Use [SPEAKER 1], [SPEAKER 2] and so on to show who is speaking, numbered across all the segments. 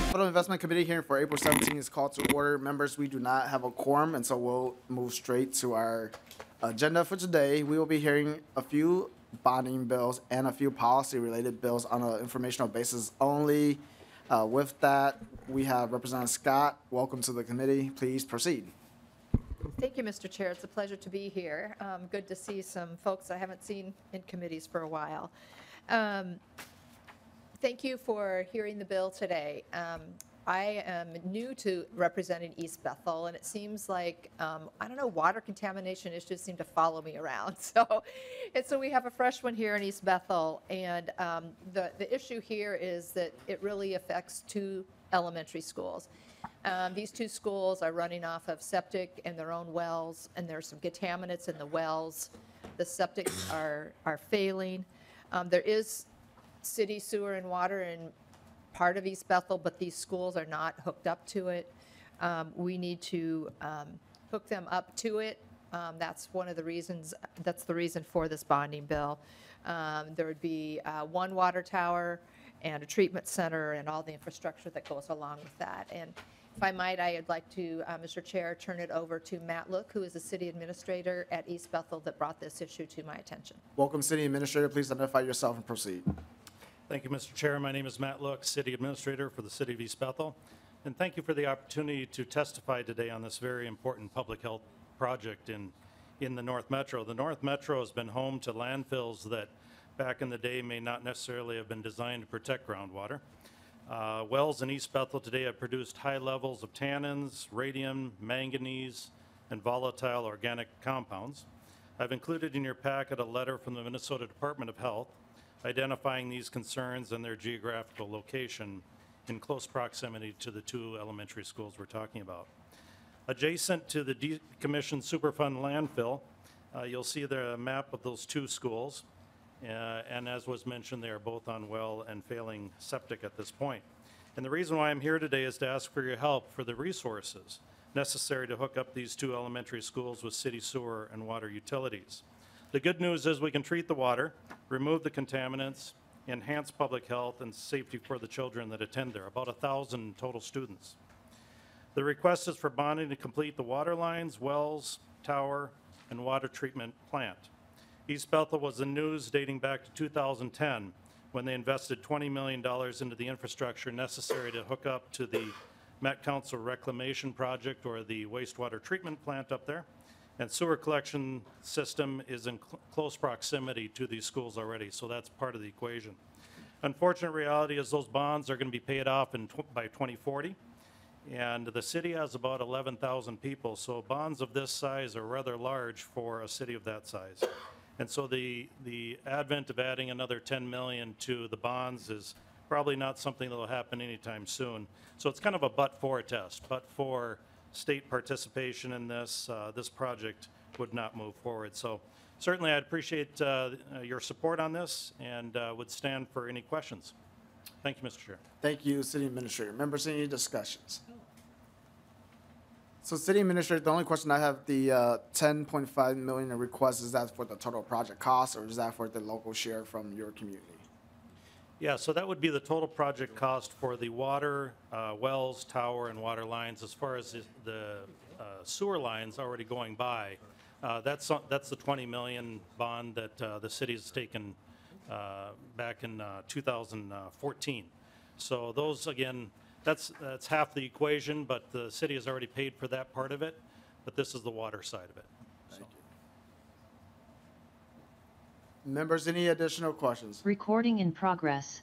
[SPEAKER 1] Federal Investment Committee hearing for April 17th is called to order. Members, we do not have a quorum, and so we'll move straight to our agenda for today. We will be hearing a few bonding bills and a few policy-related bills on an informational basis only. With that, we have Representative Scott. Welcome to the committee. Please proceed.
[SPEAKER 2] Thank you, Mr. Chair. It's a pleasure to be here. Good to see some folks I haven't seen in committees for a while. Thank you for hearing the bill today. I am new to representing East Bethel, and it seems like, I don't know, water contamination issues seem to follow me around. So we have a fresh one here in East Bethel, and the issue here is that it really affects two elementary schools. These two schools are running off of septic and their own wells, and there's some contaminants in the wells. The septics are failing. There is city sewer and water in part of East Bethel, but these schools are not hooked up to it. We need to hook them up to it. That's one of the reasons, that's the reason for this bonding bill. There would be one water tower and a treatment center and all the infrastructure that goes along with that. And if I might, I'd like to, Mr. Chair, turn it over to Matt Look, who is the city administrator at East Bethel that brought this issue to my attention.
[SPEAKER 1] Welcome, City Administrator. Please identify yourself and proceed.
[SPEAKER 3] Thank you, Mr. Chair. My name is Matt Look, City Administrator for the City of East Bethel. And thank you for the opportunity to testify today on this very important public health project in the North Metro. The North Metro has been home to landfills that back in the day may not necessarily have been designed to protect groundwater. Wells in East Bethel today have produced high levels of tannins, radium, manganese, and volatile organic compounds. I've included in your packet a letter from the Minnesota Department of Health identifying these concerns and their geographical location in close proximity to the two elementary schools we're talking about. Adjacent to the decommissioned Superfund landfill, you'll see the map of those two schools. And as was mentioned, they are both on well and failing septic at this point. And the reason why I'm here today is to ask for your help for the resources necessary to hook up these two elementary schools with city sewer and water utilities. The good news is we can treat the water, remove the contaminants, enhance public health and safety for the children that attend there, about 1,000 total students. The request is for bonding to complete the water lines, wells, tower, and water treatment plant. East Bethel was in news dating back to 2010 when they invested $20 million into the infrastructure necessary to hook up to the Met Council Reclamation Project or the wastewater treatment plant up there. And sewer collection system is in close proximity to these schools already, so that's part of the equation. Unfortunate reality is those bonds are going to be paid off by 2040, and the city has about 11,000 people, so bonds of this size are rather large for a city of that size. And so the advent of adding another 10 million to the bonds is probably not something that will happen anytime soon. So it's kind of a but-for test. But for state participation in this, this project would not move forward. So certainly I'd appreciate your support on this and would stand for any questions. Thank you, Mr. Chair.
[SPEAKER 1] Thank you, City Administrator. Members, any discussions? So, City Administrator, the only question I have, the 10.5 million in request, is that for the total project cost, or is that for the local share from your community?
[SPEAKER 3] Yeah, so that would be the total project cost for the water, wells, tower, and water lines. As far as the sewer lines already going by, that's the 20 million bond that the city has taken back in 2014. So those, again, that's half the equation, but the city has already paid for that part of it, but this is the water side of it.
[SPEAKER 1] Thank you. Members, any additional questions?
[SPEAKER 4] Recording in progress.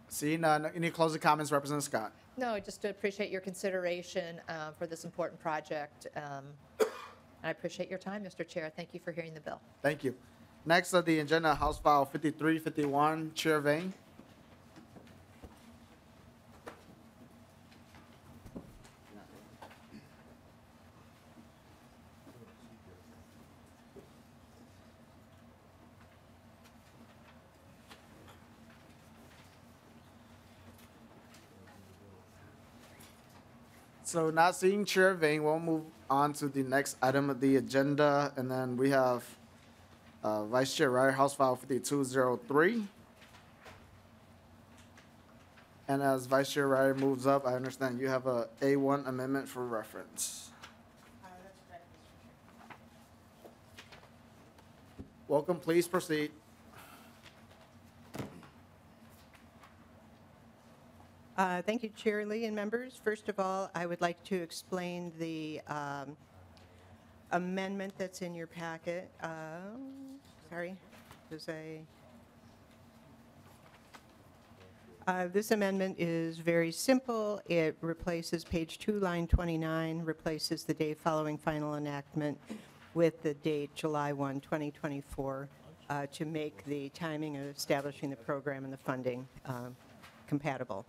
[SPEAKER 1] Seeing none, any closing comments, Representative Scott?
[SPEAKER 2] No, just to appreciate your consideration for this important project. I appreciate your time, Mr. Chair. Thank you for hearing the bill.
[SPEAKER 1] Thank you. Next on the agenda, House File 5351, Chair Vang. So not seeing Chair Vang, we'll move on to the next item of the agenda, and then we have Vice Chair Reyer, House File 5203. And as Vice Chair Reyer moves up, I understand you have a A1 amendment for reference. Welcome, please proceed.
[SPEAKER 4] Thank you, Chair Lee and members. First of all, I would like to explain the amendment that's in your packet. Sorry, this amendment is very simple. It replaces page 2, line 29, replaces the day following final enactment with the date July 1, 2024, to make the timing of establishing the program and the funding compatible.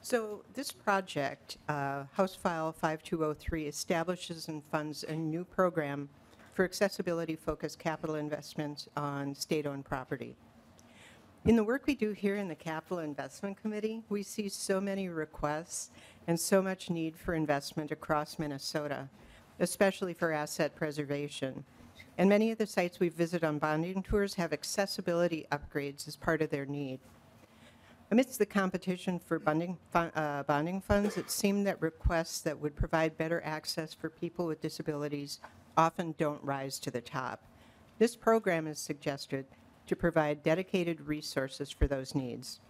[SPEAKER 4] So this project, House File 5203, establishes and funds a new program for accessibility-focused capital investments on state-owned property. In the work we do here in the Capital Investment Committee, we see so many requests and so much need for investment across Minnesota, especially for asset preservation. And many of the sites we visit on bonding tours have accessibility upgrades as part of their need. Amidst the competition for bonding funds, it seemed that requests that would provide better access for people with disabilities often don't rise to the top. This program is suggested to provide dedicated resources for those needs.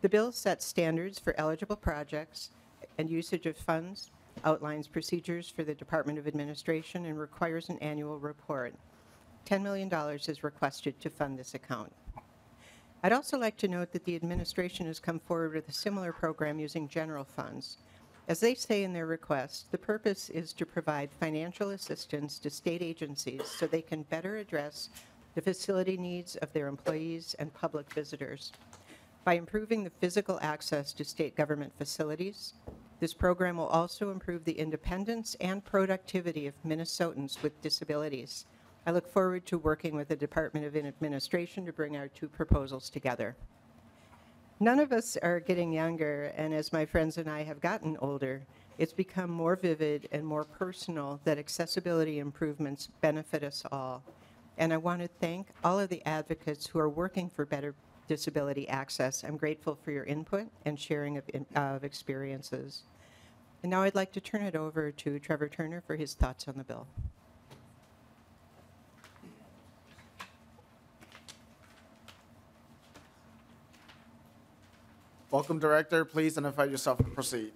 [SPEAKER 4] The bill sets standards for eligible projects and usage of funds, outlines procedures for the Department of Administration, and requires an annual report. $10 million is requested to fund this account. I'd also like to note that the administration has come forward with a similar program using general funds. As they say in their request, the purpose is to provide financial assistance to state agencies so they can better address the facility needs of their employees and public visitors. By improving the physical access to state government facilities, this program will also improve the independence and productivity of Minnesotans with disabilities. I look forward to working with the Department of Administration to bring our two proposals together. None of us are getting younger, and as my friends and I have gotten older, it's become more vivid and more personal that accessibility improvements benefit us all. And I want to thank all of the advocates who are working for better disability access. I'm grateful for your input and sharing of experiences. And now I'd like to turn it over to Trevor Turner for his thoughts on the bill.
[SPEAKER 1] Welcome, Director. Please identify yourself and proceed.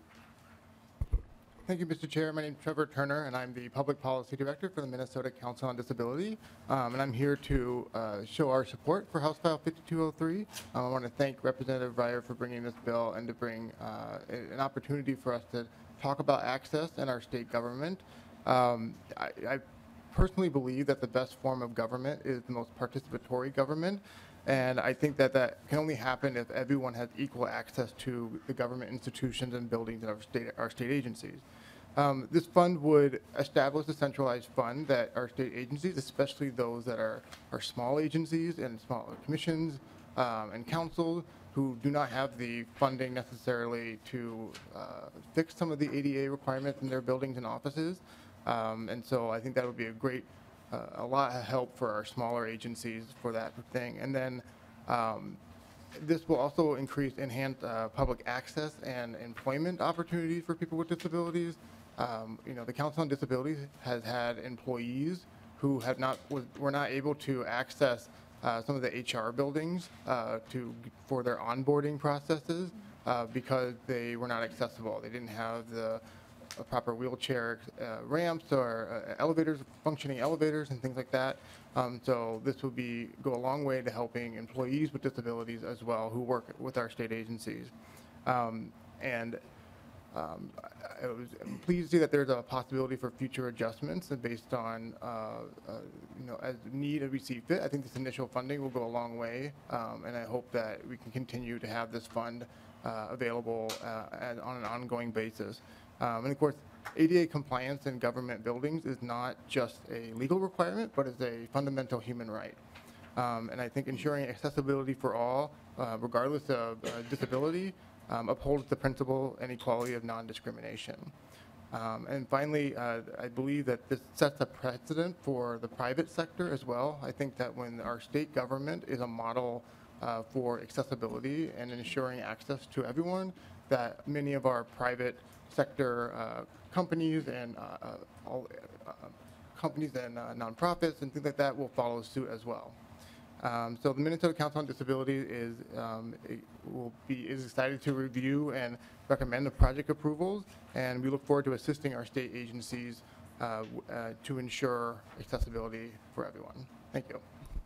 [SPEAKER 5] Thank you, Mr. Chair. My name is Trevor Turner, and I'm the Public Policy Director for the Minnesota Council on Disability. And I'm here to show our support for House File 5203. I want to thank Representative Reyer for bringing this bill and to bring an opportunity for us to talk about access in our state government. I personally believe that the best form of government is the most participatory government. And I think that that can only happen if everyone has equal access to the government institutions and buildings of our state agencies. This fund would establish a centralized fund that our state agencies, especially those that are small agencies and small commissions and councils who do not have the funding necessarily to fix some of the ADA requirements in their buildings and offices. And so I think that would be a lot of help for our smaller agencies for that thing. And then this will also enhance public access and employment opportunities for people with disabilities. The Council on Disabilities has had employees who were not able to access some of the HR buildings for their onboarding processes because they were not accessible. They didn't have the proper wheelchair ramps or functioning elevators and things like that. So this will go a long way to helping employees with disabilities as well who work with our state agencies. I was pleased to see that there's a possibility for future adjustments based on, as need as we see fit. I think this initial funding will go a long way, and I hope that we can continue to have this fund available on an ongoing basis. And of course, ADA compliance in government buildings is not just a legal requirement, but is a fundamental human right. And I think ensuring accessibility for all, regardless of disability, upholds the principle and equality of non-discrimination. And finally, I believe that this sets a precedent for the private sector as well. I think that when our state government is a model for accessibility and ensuring access to everyone that many of our private sector companies and nonprofits and things like that will follow suit as well. So the Minnesota Council on Disability is excited to review and recommend the project approvals, and we look forward to assisting our state agencies to ensure accessibility for everyone. Thank you.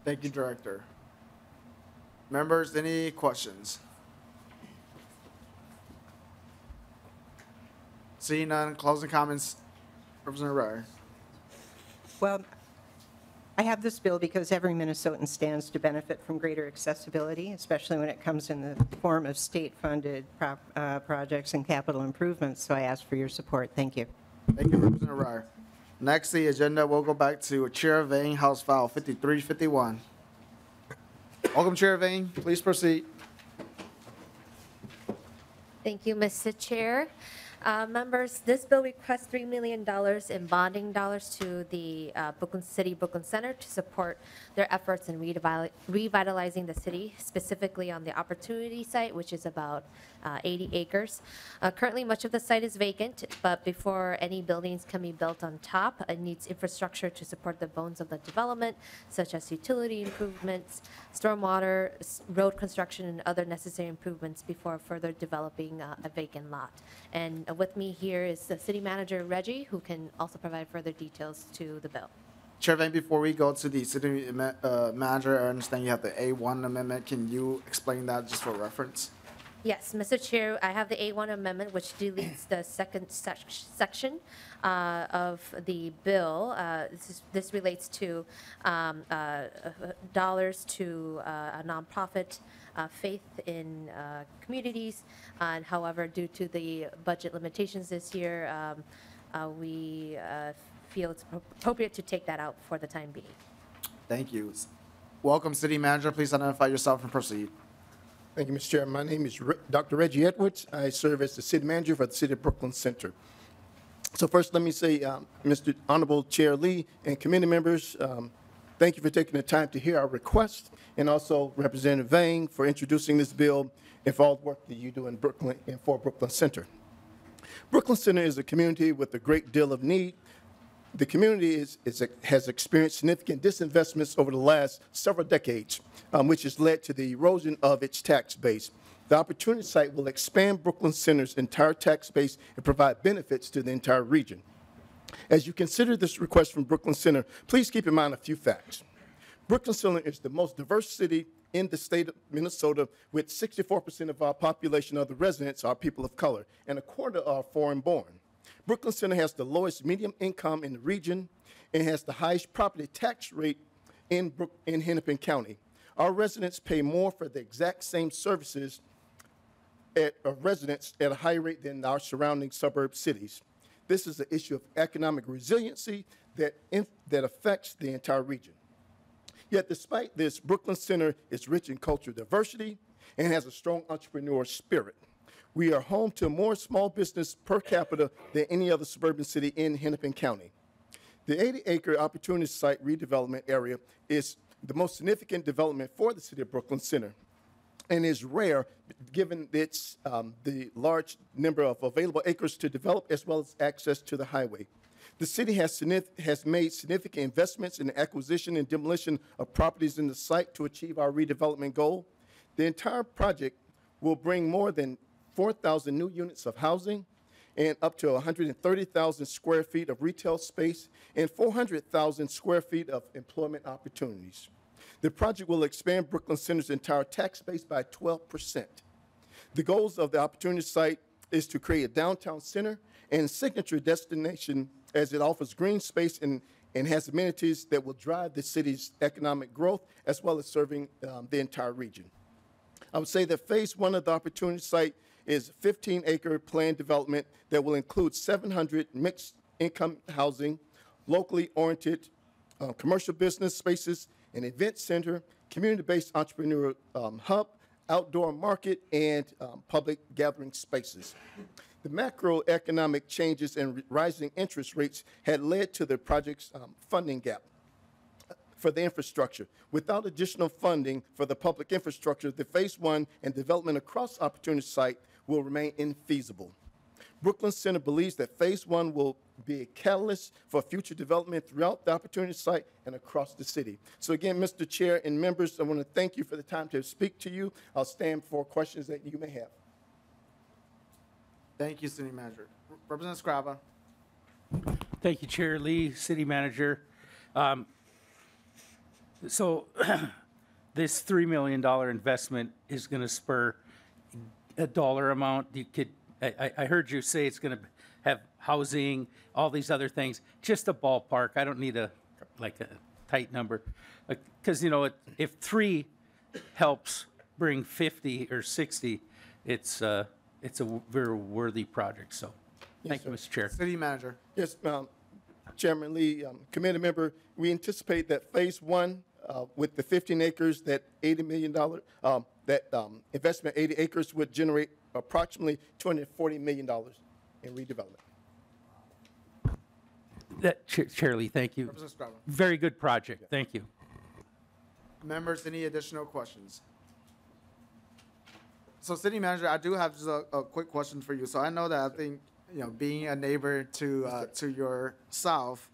[SPEAKER 1] Thank you, Director. Members, any questions? Seeing none, closing comments, Representative Reyer.
[SPEAKER 4] Well, I have this bill because every Minnesotan stands to benefit from greater accessibility, especially when it comes in the form of state-funded projects and capital improvements. So I ask for your support. Thank you.
[SPEAKER 1] Thank you, Representative Reyer. Next, the agenda will go back to Chair Vang, House File 5351. Welcome, Chair Vang. Please proceed.
[SPEAKER 6] Thank you, Mr. Chair. Members, this bill requests $3 million in bonding dollars to the Brooklyn Center to support their efforts in revitalizing the city, specifically on the Opportunity site, which is about 80 acres. Currently, much of the site is vacant, but before any buildings can be built on top, it needs infrastructure to support the bones of the development, such as utility improvements, stormwater, road construction, and other necessary improvements before further developing a vacant lot. And with me here is the City Manager, Reggie, who can also provide further details to the bill.
[SPEAKER 1] Chair Vang, before we go to the City Manager, I understand you have the A1 amendment. Can you explain that just for reference?
[SPEAKER 6] Yes, Mr. Chair, I have the A1 amendment, which deletes the second section of the bill. This relates to dollars to a nonprofit faith in communities. And however, due to the budget limitations this year, we feel it's appropriate to take that out for the time being.
[SPEAKER 1] Thank you. Welcome, City Manager. Please identify yourself and proceed.
[SPEAKER 7] Thank you, Mr. Chair. My name is Dr. Reggie Edwards. I serve as the City Manager for the City of Brooklyn Center. So first, let me say, Mr. Honorable Chair Lee and committee members, thank you for taking the time to hear our request, and also Representative Vang for introducing this bill and for all the work that you do in Brooklyn and for Brooklyn Center. Brooklyn Center is a community with a great deal of need. The community has experienced significant disinvestments over the last several decades, which has led to the erosion of its tax base. The Opportunity site will expand Brooklyn Center's entire tax base and provide benefits to the entire region. As you consider this request from Brooklyn Center, please keep in mind a few facts. Brooklyn Center is the most diverse city in the state of Minnesota, with 64% of our population of the residents are people of color, and a quarter are foreign-born. Brooklyn Center has the lowest median income in the region and has the highest property tax rate in Hennepin County. Our residents pay more for the exact same services of residents at a higher rate than our surrounding suburb cities. This is an issue of economic resiliency that affects the entire region. Yet despite this, Brooklyn Center is rich in cultural diversity and has a strong entrepreneurial spirit. We are home to more small business per capita than any other suburban city in Hennepin County. The 80-acre Opportunity site redevelopment area is the most significant development for the city of Brooklyn Center and is rare given its the large number of available acres to develop as well as access to the highway. The city has made significant investments in the acquisition and demolition of properties in the site to achieve our redevelopment goal. The entire project will bring more than 4,000 new units of housing and up to 130,000 square feet of retail space and 400,000 square feet of employment opportunities. The project will expand Brooklyn Center's entire tax base by 12%. The goals of the Opportunity site is to create a downtown center and signature destination as it offers green space and has amenities that will drive the city's economic growth as well as serving the entire region. I would say that phase one of the Opportunity site is 15-acre planned development that will include 700 mixed-income housing, locally oriented commercial business spaces, an event center, community-based entrepreneurial hub, outdoor market, and public gathering spaces. The macroeconomic changes and rising interest rates had led to the project's funding gap. for the infrastructure. Without additional funding for the public infrastructure, the Phase 1 and development across the opportunity site will remain infeasible. Brooklyn Center believes that Phase 1 will be a catalyst for future development throughout the opportunity site and across the city. So again, Mr. Chair and members, I want to thank you for the time to speak to you. I'll stand for questions that you may have.
[SPEAKER 1] Thank you, City Manager. Representative Scrava.
[SPEAKER 8] Thank you, Chair Lee, City Manager. So this $3 million investment is going to spur a dollar amount. You could, I heard you say it's going to have housing, all these other things. Just a ballpark. I don't need a tight number, because if 3 helps bring 50 or 60, it's a very worthy project. So, thank you, Mr. Chair.
[SPEAKER 1] City Manager.
[SPEAKER 7] Yes, Chairman Lee, committee member, we anticipate that Phase 1, with the 15 acres, that $80 million, investment 80 acres would generate approximately $240 million in redevelopment.
[SPEAKER 8] Chair Lee, thank you.
[SPEAKER 1] Representative Scrava.
[SPEAKER 8] Very good project. Thank you.
[SPEAKER 1] Members, any additional questions? So, City Manager, I do have just a quick question for you. So I know that I think, being a neighbor to your south,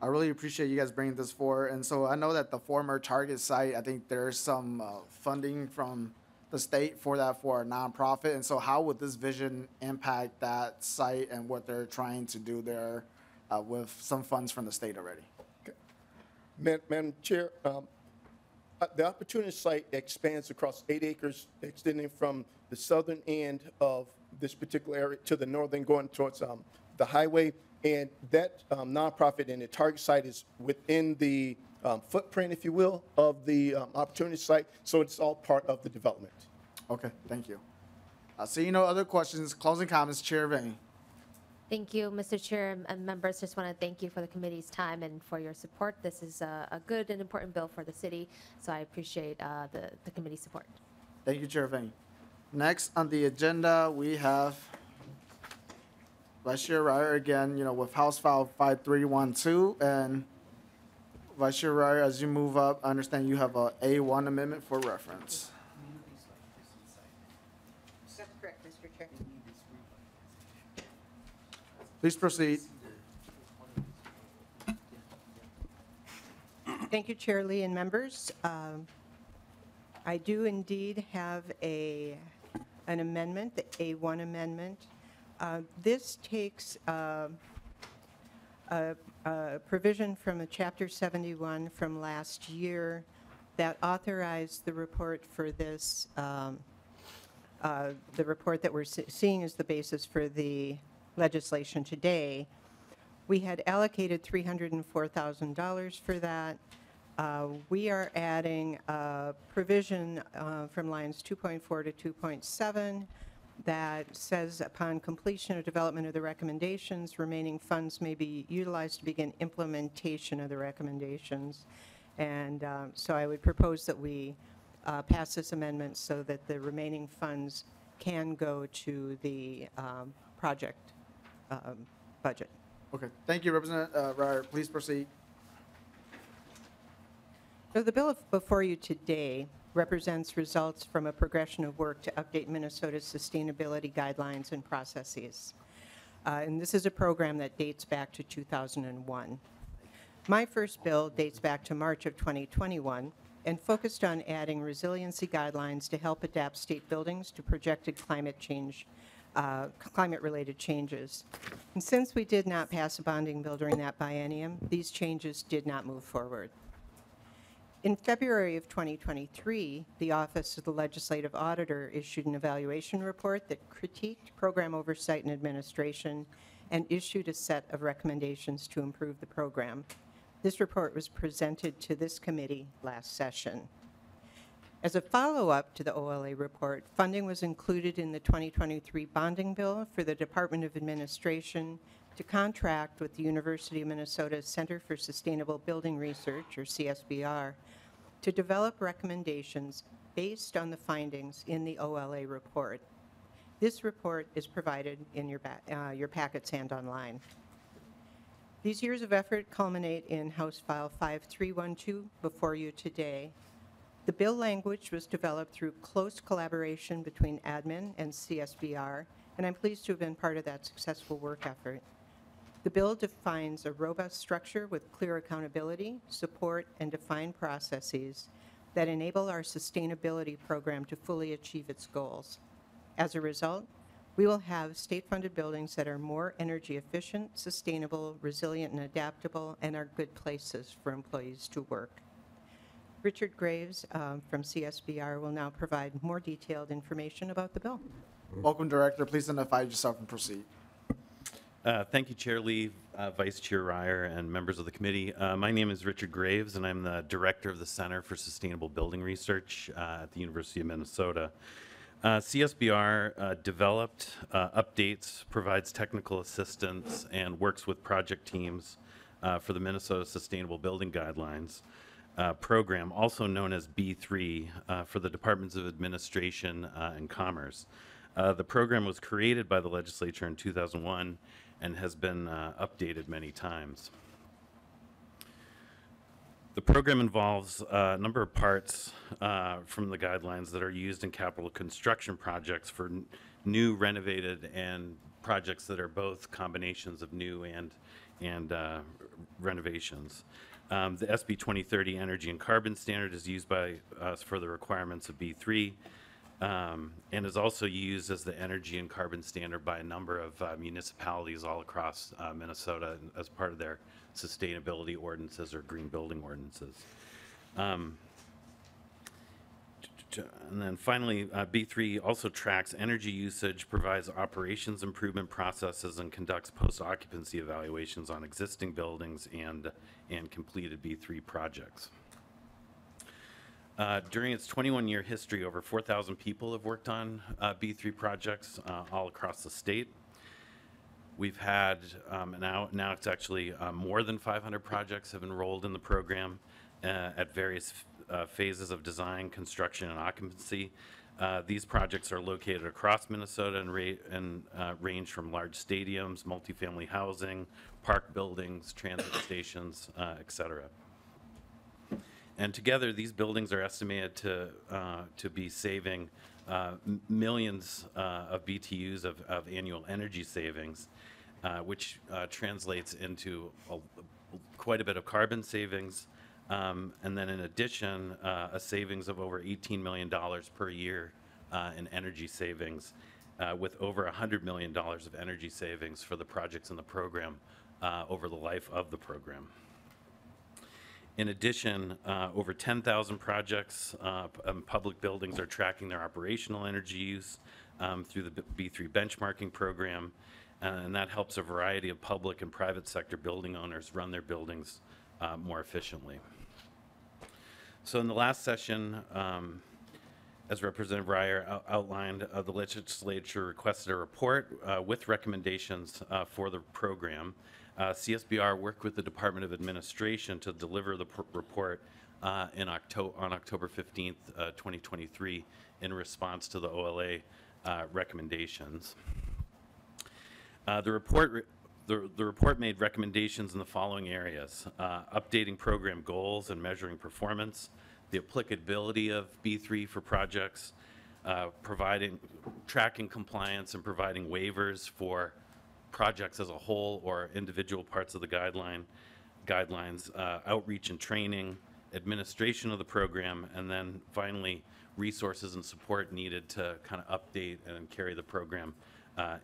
[SPEAKER 1] I really appreciate you guys bringing this forward. And so I know that the former Target site, I think there's some funding from the state for that for a nonprofit. And so how would this vision impact that site and what they're trying to do there with some funds from the state already?
[SPEAKER 7] Okay. Madam Chair, the opportunity site expands across 8 acres, extending from the southern end of this particular area to the northern, going towards the highway. And that nonprofit and the Target site is within the footprint, if you will, of the opportunity site. So it's all part of the development.
[SPEAKER 1] Okay, thank you. Seeing no other questions, closing comments, Chair Vang.
[SPEAKER 6] Thank you, Mr. Chair and members. Just want to thank you for the committee's time and for your support. This is a good and important bill for the city, so I appreciate the committee's support.
[SPEAKER 1] Thank you, Chair Vang. Next on the agenda, we have Vice Chair Reyer again, with House File 5312. And Vice Chair Reyer, as you move up, I understand you have a A1 amendment for reference.
[SPEAKER 4] That's correct, Mr. Chair.
[SPEAKER 1] Please proceed.
[SPEAKER 4] Thank you, Chair Lee and members. I do indeed have an amendment, the A1 amendment. This takes a provision from a Chapter 71 from last year that authorized the report for this, the report that we're seeing as the basis for the legislation today. We had allocated $304,000 for that. We are adding a provision from lines 2.4 to 2.7 that says upon completion of development of the recommendations, remaining funds may be utilized to begin implementation of the recommendations. And so I would propose that we pass this amendment so that the remaining funds can go to the project budget.
[SPEAKER 1] Okay, thank you, Representative Reyer. Please proceed.
[SPEAKER 4] So the bill before you today represents results from a progression of work to update Minnesota's sustainability guidelines and processes. And this is a program that dates back to 2001. My first bill dates back to March of 2021 and focused on adding resiliency guidelines to help adapt state buildings to projected climate change, climate-related changes. And since we did not pass a bonding bill during that biennium, these changes did not move forward. In February of 2023, the Office of the Legislative Auditor issued an evaluation report that critiqued program oversight and administration and issued a set of recommendations to improve the program. This report was presented to this committee last session. As a follow-up to the OLA report, funding was included in the 2023 bonding bill for the Department of Administration to contract with the University of Minnesota Center for Sustainable Building Research, or CSBR, to develop recommendations based on the findings in the OLA report. This report is provided in your packets and online. These years of effort culminate in House File 5312 before you today. The bill language was developed through close collaboration between admin and CSBR, and I'm pleased to have been part of that successful work effort. The bill defines a robust structure with clear accountability, support, and defined processes that enable our sustainability program to fully achieve its goals. As a result, we will have state-funded buildings that are more energy efficient, sustainable, resilient, and adaptable, and are good places for employees to work. Richard Graves from CSBR will now provide more detailed information about the bill.
[SPEAKER 1] Welcome, Director. Please identify yourself and proceed.
[SPEAKER 9] Thank you, Chair Lee, Vice Chair Reyer, and members of the committee. My name is Richard Graves, and I'm the Director of the Center for Sustainable Building Research at the University of Minnesota. CSBR developed, updates, provides technical assistance, and works with project teams for the Minnesota Sustainable Building Guidelines program, also known as B3, for the Departments of Administration and Commerce. The program was created by the legislature in 2001 and has been updated many times. The program involves a number of parts from the guidelines that are used in capital construction projects for new, renovated, and projects that are both combinations of new and renovations. The SB 2030 Energy and Carbon Standard is used by us for the requirements of B3 and is also used as the energy and carbon standard by a number of municipalities all across Minnesota as part of their sustainability ordinances or green building ordinances. And then finally, B3 also tracks energy usage, provides operations improvement processes, and conducts post-occupancy evaluations on existing buildings and completed B3 projects. During its 21-year history, over 4,000 people have worked on B3 projects all across the state. We've had, now it's actually more than 500 projects have enrolled in the program at various phases of design, construction, and occupancy. These projects are located across Minnesota and range from large stadiums, multifamily housing, park buildings, transit stations, et cetera. And together, these buildings are estimated to be saving millions of BTUs of annual energy savings, which translates into quite a bit of carbon savings. And then in addition, a savings of over $18 million per year in energy savings, with over $100 million of energy savings for the projects in the program over the life of the program. In addition, over 10,000 projects public buildings are tracking their operational energy use through the B3 benchmarking program, and that helps a variety of public and private sector building owners run their buildings more efficiently. So in the last session, as Representative Reyer outlined, the legislature requested a report with recommendations for the program. CSBR worked with the Department of Administration to deliver the report on October 15th, 2023, in response to the OLA recommendations. The report made recommendations in the following areas: updating program goals and measuring performance, the applicability of B3 for projects, tracking compliance and providing waivers for projects as a whole or individual parts of the guidelines, outreach and training, administration of the program, and then finally resources and support needed to kind of update and carry the program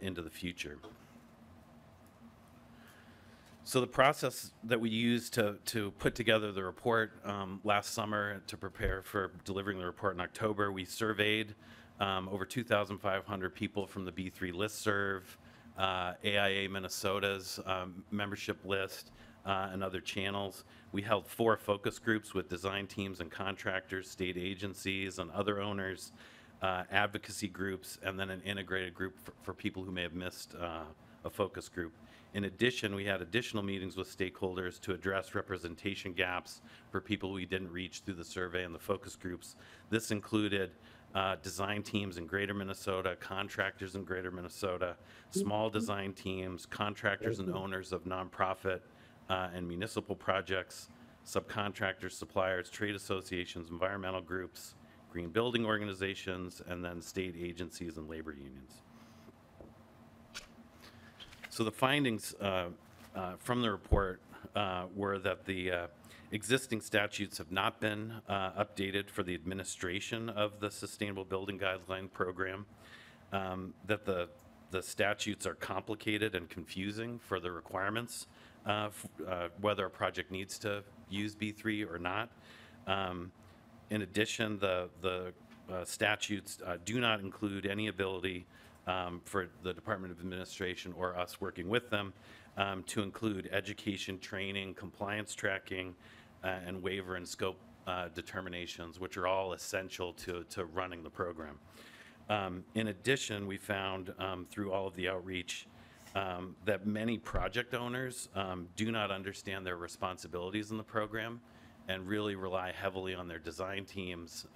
[SPEAKER 9] into the future. So the process that we used to put together the report last summer to prepare for delivering the report in October, we surveyed over 2,500 people from the B3 listserv, AIA Minnesota's membership list, and other channels. We held 4 focus groups with design teams and contractors, state agencies, and other owners, advocacy groups, and then an integrated group for people who may have missed a focus group. In addition, we had additional meetings with stakeholders to address representation gaps for people we didn't reach through the survey and the focus groups. This included design teams in Greater Minnesota, contractors in Greater Minnesota, small design teams, contractors and owners of nonprofit and municipal projects, subcontractors, suppliers, trade associations, environmental groups, green building organizations, and then state agencies and labor unions. So the findings from the report were that the existing statutes have not been updated for the administration of the Sustainable Building Guideline Program, that the statutes are complicated and confusing for the requirements, whether a project needs to use B3 or not. In addition, the statutes do not include any ability for the Department of Administration or us working with them to include education, training, compliance tracking, and waiver and scope determinations, which are all essential to running the program. In addition, we found through all of the outreach that many project owners do not understand their responsibilities in the program and really rely heavily on their design teams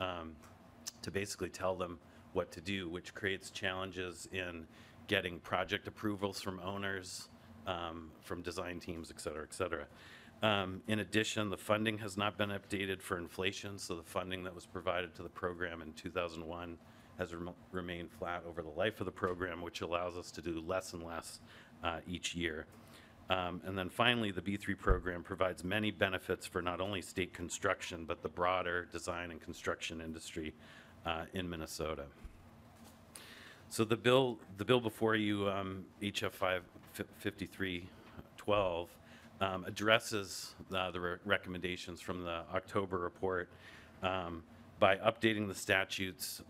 [SPEAKER 9] to basically tell them what to do, which creates challenges in getting project approvals from owners, from design teams, et cetera, et cetera. In addition, the funding has not been updated for inflation, so the funding that was provided to the program in 2001 has remained flat over the life of the program, which allows us to do less and less each year. And then finally, the B3 program provides many benefits for not only state construction, but the broader design and construction industry in Minnesota. So the bill before you, HF 5312, addresses the recommendations from the October report by updating the statutes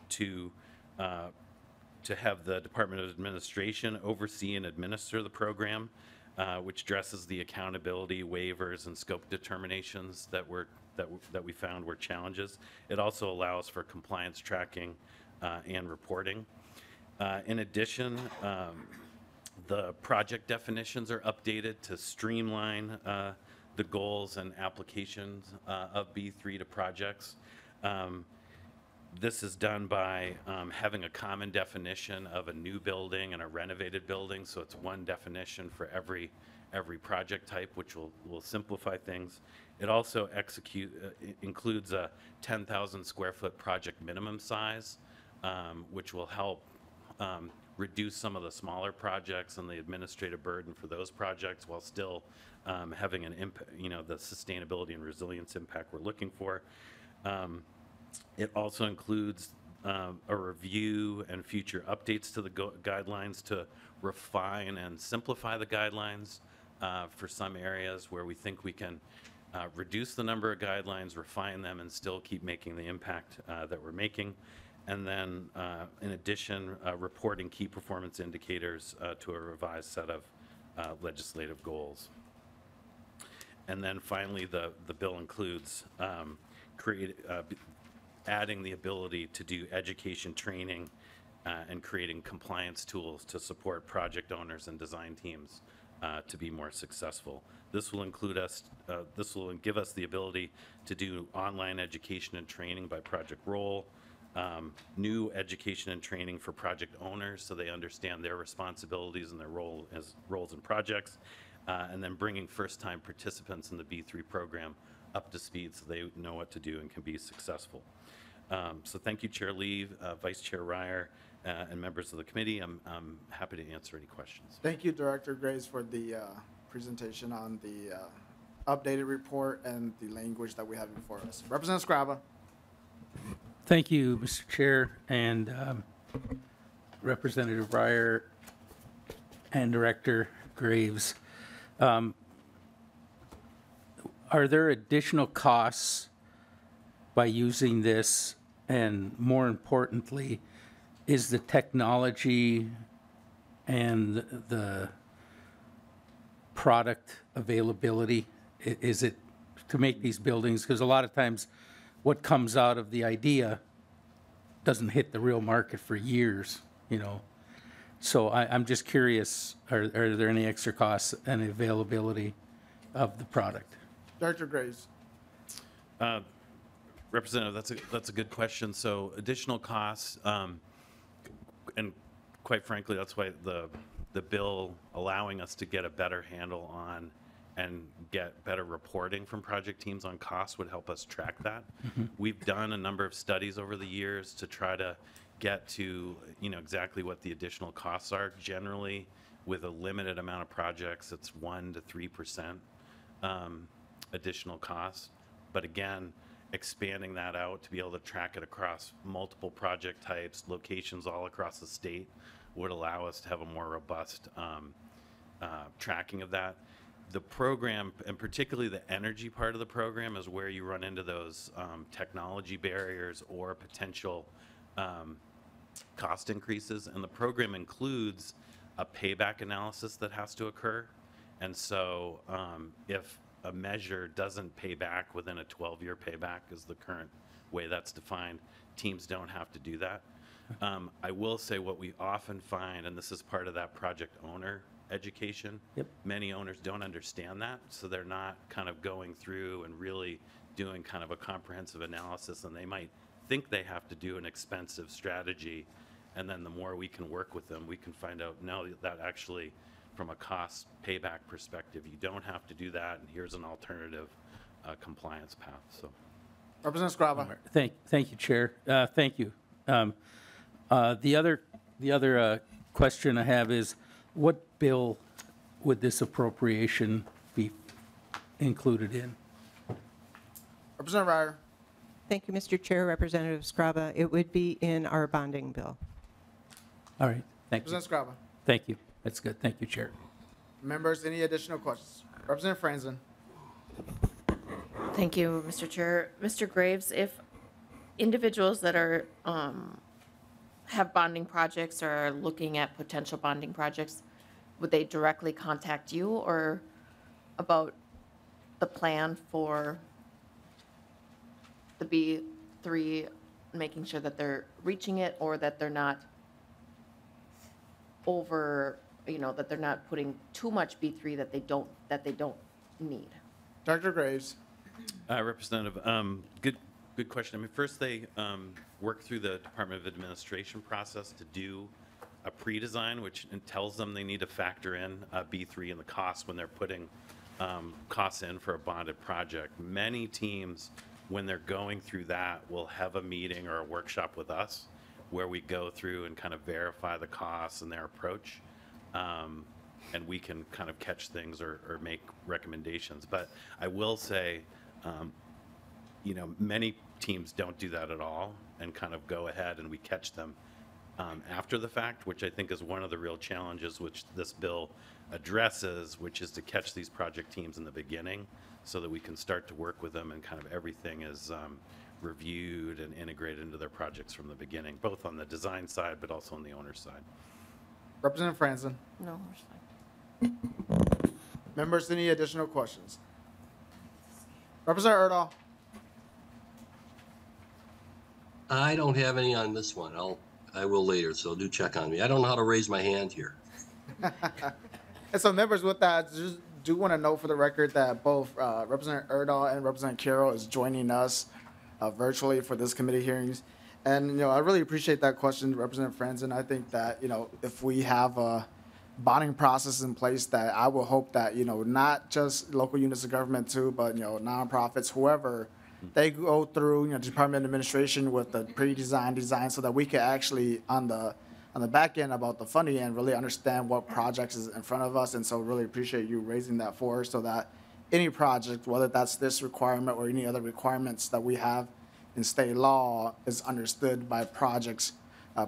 [SPEAKER 9] to have the Department of Administration oversee and administer the program, which addresses the accountability, waivers, and scope determinations that we found were challenges. It also allows for compliance tracking and reporting. In addition, the project definitions are updated to streamline the goals and applications of B3 to projects. This is done by having a common definition of a new building and a renovated building, so it's one definition for every project type, which will simplify things. It also includes a 10,000 square foot project minimum size, which will help reduce some of the smaller projects and the administrative burden for those projects while still having an impact, the sustainability and resilience impact we're looking for. It also includes a review and future updates to the guidelines to refine and simplify the guidelines for some areas where we think we can reduce the number of guidelines, refine them, and still keep making the impact that we're making. And then, in addition, reporting key performance indicators to a revised set of legislative goals. And then finally, the bill includes adding the ability to do education training and creating compliance tools to support project owners and design teams to be more successful. This will give us the ability to do online education and training by project role, new education and training for project owners so they understand their responsibilities and their roles in projects, and then bringing first-time participants in the B3 program up to speed so they know what to do and can be successful. So thank you, Chair Lee, Vice Chair Reyer, and members of the committee. I'm happy to answer any questions.
[SPEAKER 1] Thank you, Director Graves, for the presentation on the updated report and the language that we have before us. Representative Scraba.
[SPEAKER 8] Thank you, Mr. Chair, and Representative Reyer and Director Graves. Are there additional costs by using this? And more importantly, is the technology and the product availability, is it to make these buildings? Because a lot of times what comes out of the idea doesn't hit the real market for years, So I'm just curious, are there any extra costs and availability of the product?
[SPEAKER 1] Director Graves.
[SPEAKER 9] Representative, that's a good question. So additional costs, and quite frankly, that's why the bill allowing us to get a better handle on and get better reporting from project teams on costs would help us track that. We've done a number of studies over the years to try to get to, exactly what the additional costs are. Generally, with a limited amount of projects, it's 1 to 3% additional costs. But again, expanding that out to be able to track it across multiple project types, locations all across the state would allow us to have a more robust tracking of that. The program, and particularly the energy part of the program, is where you run into those technology barriers or potential cost increases. And the program includes a payback analysis that has to occur. And so if a measure doesn't pay back within a 12-year payback, is the current way that's defined, teams don't have to do that. I will say what we often find, and this is part of that project owner education.
[SPEAKER 8] Yep.
[SPEAKER 9] Many owners don't understand that, so they're not kind of going through and really doing kind of a comprehensive analysis, and they might think they have to do an expensive strategy, and then the more we can work with them, we can find out, no, that actually, from a cost payback perspective, you don't have to do that, and here's an alternative compliance path. So,
[SPEAKER 1] Representative Scrava.
[SPEAKER 8] Thank you, Chair. Thank you. The other question I have is, what bill would this appropriation be included in?
[SPEAKER 1] Representative Reyer.
[SPEAKER 4] Thank you, Mr. Chair. Representative Scraba, it would be in our bonding bill.
[SPEAKER 8] All right, thank you.
[SPEAKER 1] Representative Scrava.
[SPEAKER 8] Thank you. That's good. Thank you, Chair.
[SPEAKER 1] Members, any additional questions? Representative Franzen.
[SPEAKER 10] Thank you, Mr. Chair. Mr. Graves, if individuals that are, have bonding projects or are looking at potential bonding projects, would they directly contact you or about the plan for the B3, making sure that they're reaching it or that they're not over, that they're not putting too much B3 that they don't need?
[SPEAKER 1] Dr. Graves.
[SPEAKER 9] Representative, good question. I mean, first they work through the Department of Administration process to do a pre-design, which tells them they need to factor in B3 and the cost when they're putting costs in for a bonded project. Many teams, when they're going through that, will have a meeting or a workshop with us where we go through and kind of verify the costs and their approach. And we can kind of catch things or make recommendations. But I will say, many teams don't do that at all and kind of go ahead and we catch them after the fact, which I think is one of the real challenges which this bill addresses, which is to catch these project teams in the beginning so that we can start to work with them and kind of everything is reviewed and integrated into their projects from the beginning, both on the design side but also on the owner side.
[SPEAKER 1] Representative Franzen.
[SPEAKER 10] No, it's fine.
[SPEAKER 1] Members, any additional questions? Representative Erdahl.
[SPEAKER 11] I don't have any on this one. I will later, so do check on me. I don't know how to raise my hand here.
[SPEAKER 1] And so, members, with that, I just do want to note for the record that both Representative Erdahl and Representative Carroll is joining us virtually for this committee hearings. And, I really appreciate that question, Representative Franzen. I think that, if we have a bonding process in place, that I will hope that, not just local units of government too, but, nonprofits, whoever, they go through, Department of Administration with the pre-design design so that we can actually, on the back end about the funding end, really understand what projects is in front of us. And so really appreciate you raising that for us so that any project, whether that's this requirement or any other requirements that we have in state law, is understood by projects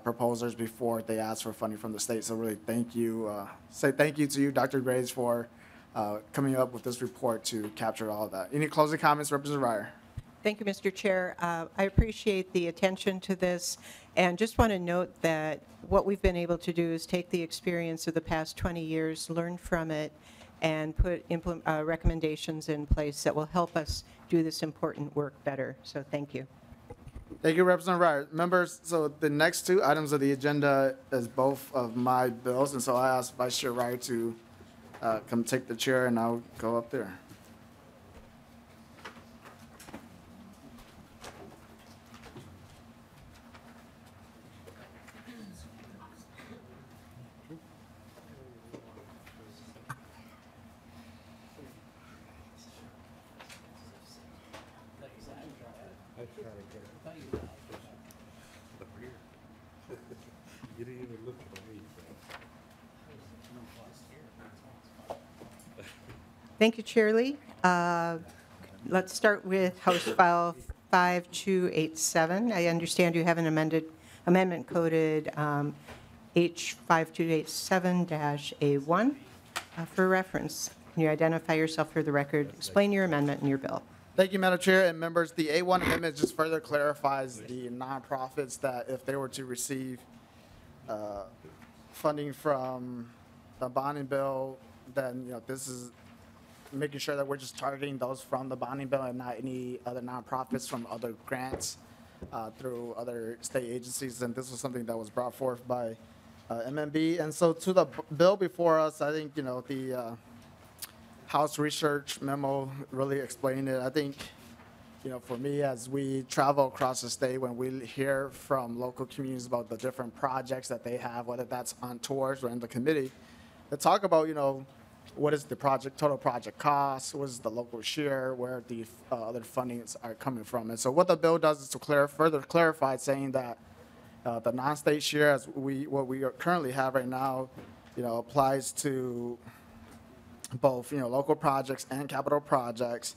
[SPEAKER 1] proposers before they ask for funding from the state. So really thank you. Say thank you to you, Dr. Graves, for coming up with this report to capture all of that. Any closing comments, Representative Reyer?
[SPEAKER 4] Thank you, Mr. Chair. I appreciate the attention to this and just want to note that what we've been able to do is take the experience of the past 20 years, learn from it, and put recommendations in place that will help us do this important work better. So thank you.
[SPEAKER 1] Thank you, Representative Reyer. Members, so the next two items of the agenda is both of my bills, and so I asked Vice Chair Reyer to come take the chair, and I'll go up there.
[SPEAKER 4] Thank you, Chair Lee. Let's start with House File 5287. I understand you have an amendment coded H5287-A1 for reference. Can you identify yourself for the record, explain your amendment and your bill?
[SPEAKER 1] Thank you, Madam Chair and members. The A1 amendment just further clarifies the nonprofits that if they were to receive funding from the bonding bill, then this is making sure that we're just targeting those from the bonding bill and not any other nonprofits from other grants through other state agencies. And this was something that was brought forth by MMB. And so to the bill before us, I think the House research memo really explained it. I think, for me, as we travel across the state, when we hear from local communities about the different projects that they have, whether that's on tours or in the committee, they talk about, what is the total project cost, what is the local share, where the other fundings are coming from. And so what the bill does is to further clarify, saying that the non-state share, as what we currently have right now, applies to both, local projects and capital projects,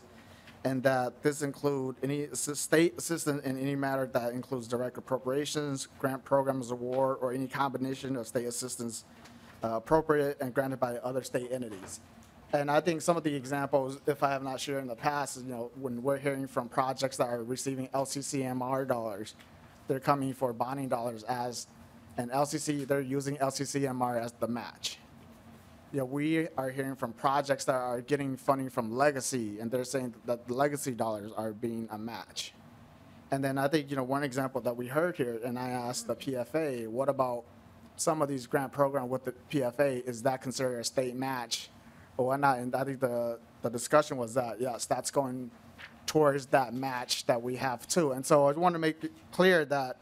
[SPEAKER 1] and that this include any state assistance in any matter that includes direct appropriations, grant programs award, or any combination of state assistance appropriate and granted by other state entities. And I think some of the examples, if I have not shared in the past, is, when we're hearing from projects that are receiving LCCMR dollars, they're coming for bonding dollars they're using LCCMR as the match. We are hearing from projects that are getting funding from legacy, and they're saying that the legacy dollars are being a match. And then I think, one example that we heard here, and I asked the PFA, what about some of these grant programs with the PFA, is that considered a state match or whatnot? And I think the discussion was that, yes, that's going towards that match that we have too. And so I want to make it clear that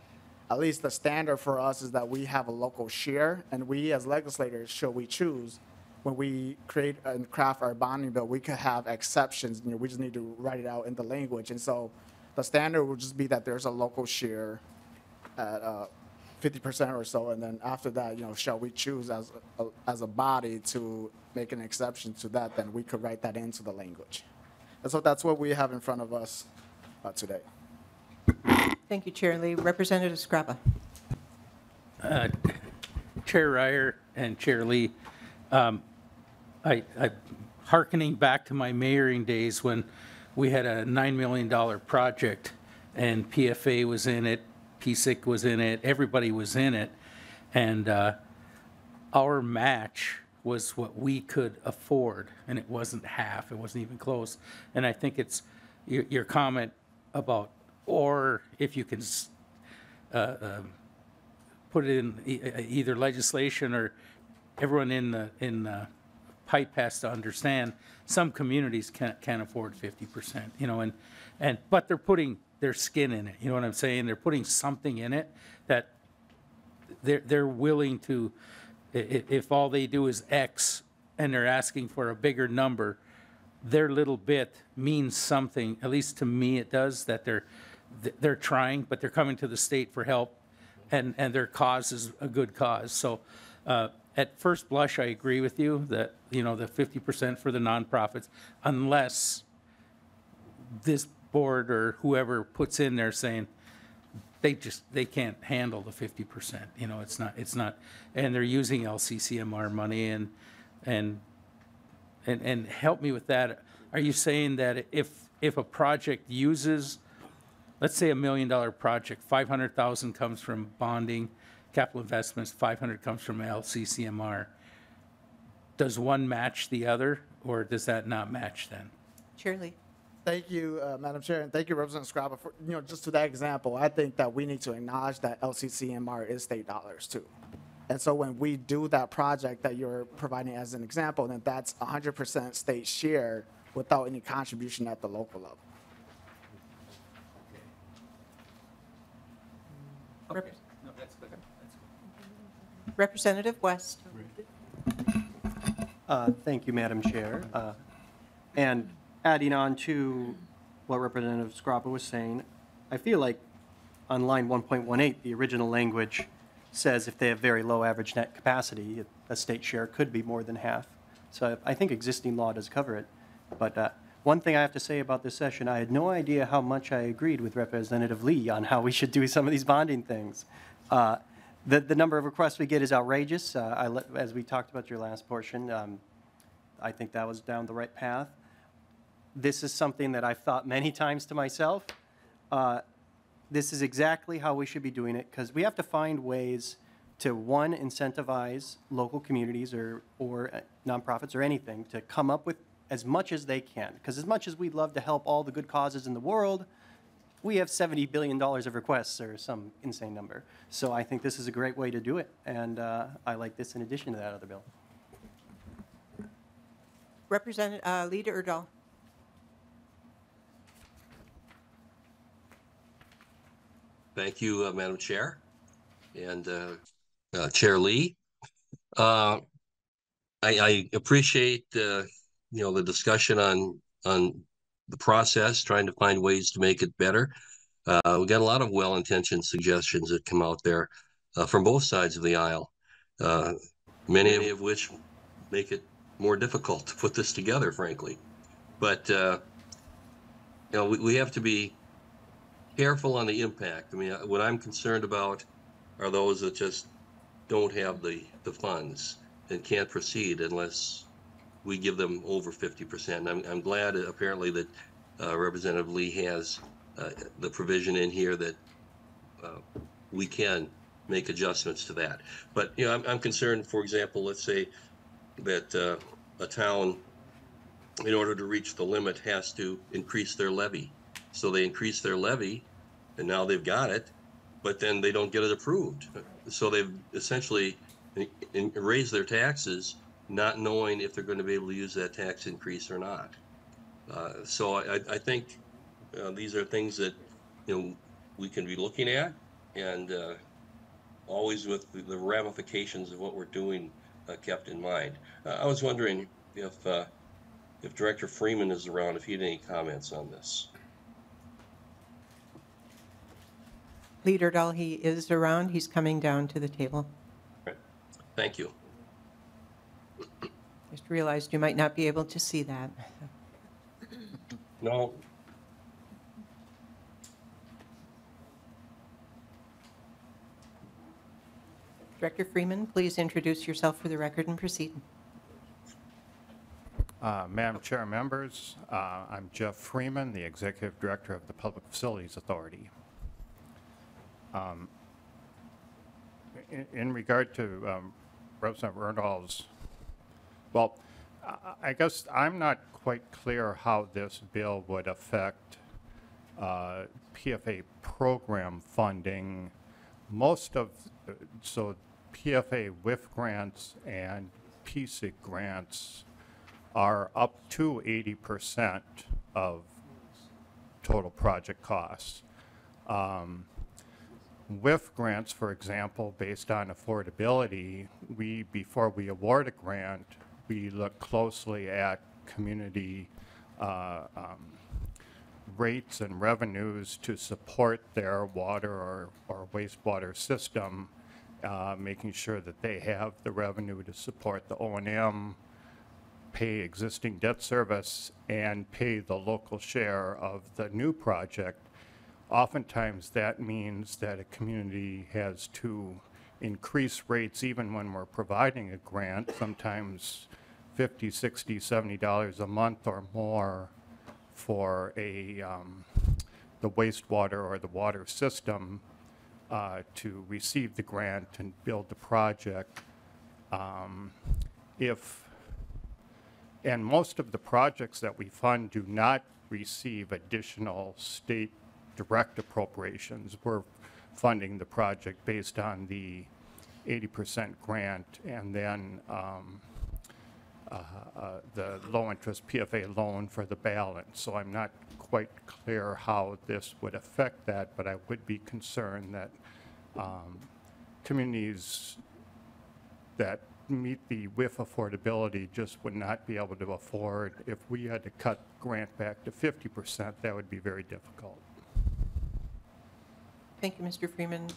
[SPEAKER 1] at least the standard for us is that we have a local share, and we as legislators, should we choose, when we create and craft our bonding bill, we could have exceptions. We just need to write it out in the language. And so the standard would just be that there's a local share at 50% or so, and then after that, shall we choose as a body to make an exception to that, then we could write that into the language. And so that's what we have in front of us today.
[SPEAKER 4] Thank you, Chair Lee. Representative Scrappa.
[SPEAKER 8] Chair Reyer and Chair Lee, I hearkening back to my mayoring days when we had a $9 million project and PFA was in it, PSIC was in it, everybody was in it, and our match was what we could afford, and it wasn't half, it wasn't even close. And I think it's your comment about, or if you can put it in either legislation, or everyone in the pipe has to understand, some communities can't afford 50%, but they're putting their skin in it, you know what I'm saying? They're putting something in it that they're willing to, if all they do is X and they're asking for a bigger number, their little bit means something, at least to me it does, that they're trying, but they're coming to the state for help, and their cause is a good cause. So at first blush, I agree with you that, the 50% for the nonprofits, unless this board or whoever puts in there saying they can't handle the 50%. It's not, and they're using LCCMR money and help me with that. Are you saying that if a project uses, let's say $1 million project, 500,000 comes from bonding, capital investments, 500 comes from LCCMR, does one match the other, or does that not match then?
[SPEAKER 4] Chair Lee.
[SPEAKER 1] Thank you, Madam Chair, and thank you, Representative Scrabble, for, just to that example. I think that we need to acknowledge that LCCMR is state dollars too. And so when we do that project that you're providing as an example, then that's 100% state share without any contribution at the local level.
[SPEAKER 8] Okay. No, that's good.
[SPEAKER 4] Representative West.
[SPEAKER 12] Thank you, Madam Chair. And adding on to what Representative Scrappa was saying, I feel like on line 1.18, the original language says if they have very low average net capacity, a state share could be more than half. So I think existing law does cover it. But one thing I have to say about this session, I had no idea how much I agreed with Representative Lee on how we should do some of these bonding things. The number of requests we get is outrageous. As we talked about your last portion, I think that was down the right path. This is something that I've thought many times to myself. This is exactly how we should be doing it, because we have to find ways to, one, incentivize local communities or nonprofits or anything to come up with as much as they can. Because as much as we'd love to help all the good causes in the world, we have $70 billion of requests or some insane number. So I think this is a great way to do it, and I like this in addition to that other bill.
[SPEAKER 4] Leader Erdahl.
[SPEAKER 11] Thank you, Madam Chair, and Chair Lee. I appreciate the discussion on the process, trying to find ways to make it better. We got a lot of well-intentioned suggestions that come out there from both sides of the aisle, many of which make it more difficult to put this together, frankly. But we have to be careful on the impact. I mean, what I'm concerned about are those that just don't have the funds and can't proceed unless we give them over 50%. And I'm glad, apparently, that Representative Lee has the provision in here that we can make adjustments to that. But I'm concerned, for example, let's say that a town, in order to reach the limit, has to increase their levy. So they increase their levy, and now they've got it, but then they don't get it approved. So they've essentially raised their taxes, not knowing if they're going to be able to use that tax increase or not. So I think these are things that we can be looking at, and always with the ramifications of what we're doing kept in mind. I was wondering if Director Freeman is around, if he had any comments on this.
[SPEAKER 4] Leader Erdahl, he is around. He's coming down to the table.
[SPEAKER 11] Thank you.
[SPEAKER 4] Just realized you might not be able to see that.
[SPEAKER 11] No.
[SPEAKER 4] Director Freeman, please introduce yourself for the record and proceed.
[SPEAKER 13] Madam Chair, members, I'm Jeff Freeman, the Executive Director of the Public Facilities Authority. In regard to Representative Erdahl's, well, I guess I'm not quite clear how this bill would affect PFA program funding. So PFA WIF grants and PSIG grants are up to 80% of total project costs. WIF grants, for example, based on affordability, before we award a grant, we look closely at community rates and revenues to support their water or wastewater system, making sure that they have the revenue to support the O&M, pay existing debt service, and pay the local share of the new project. Oftentimes that means that a community has to increase rates even when we're providing a grant, sometimes $50, $60, $70 a month or more for the wastewater or the water system to receive the grant and build the project. And most of the projects that we fund do not receive additional state direct appropriations. We're funding the project based on the 80% grant and then the low-interest PFA loan for the balance. So I'm not quite clear how this would affect that, but I would be concerned that communities that meet the WIF affordability just would not be able to afford. If we had to cut grant back to 50%, that would be very difficult.
[SPEAKER 4] Thank you, Mr. Freeman.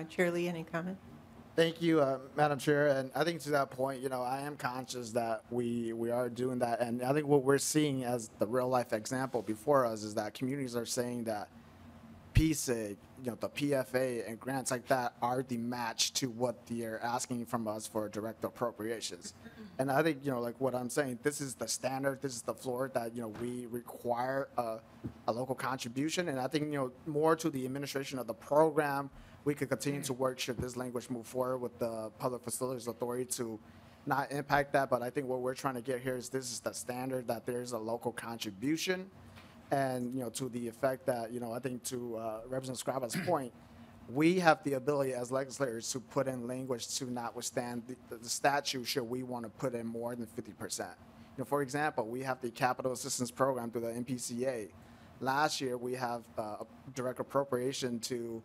[SPEAKER 4] Chair Lee, any comment?
[SPEAKER 1] Thank you, Madam Chair. And I think to that point, I am conscious that we are doing that. And I think what we're seeing as the real life example before us is that communities are saying that PSIG, the PFA and grants like that are the match to what they're asking from us for direct appropriations. And I think, like what I'm saying, this is the standard, this is the floor that, we require a local contribution. And I think, more to the administration of the program, we could continue to work should this language move forward with the Public Facilities Authority to not impact that. But I think what we're trying to get here is this is the standard, that there's a local contribution. And, to the effect that, I think to Representative Scrava's point, we have the ability as legislators to put in language to notwithstand the statute should we want to put in more than 50%. For example, we have the Capital Assistance Program through the MPCA. Last year, we have a direct appropriation to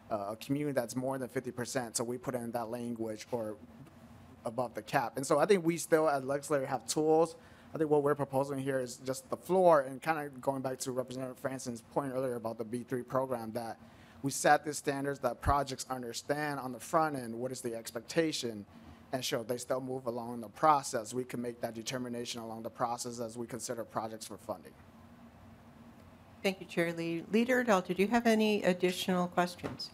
[SPEAKER 1] a community that's more than 50%, so we put in that language or above the cap. And so I think we still, as legislators, have tools. I think what we're proposing here is just the floor, and kind of going back to Representative Franson's point earlier about the B3 program, that we set the standards that projects understand on the front end what is the expectation, and show they still move along the process. We can make that determination along the process as we consider projects for funding.
[SPEAKER 4] Thank you, Chair Lee. Leader Adult, did you have any additional questions?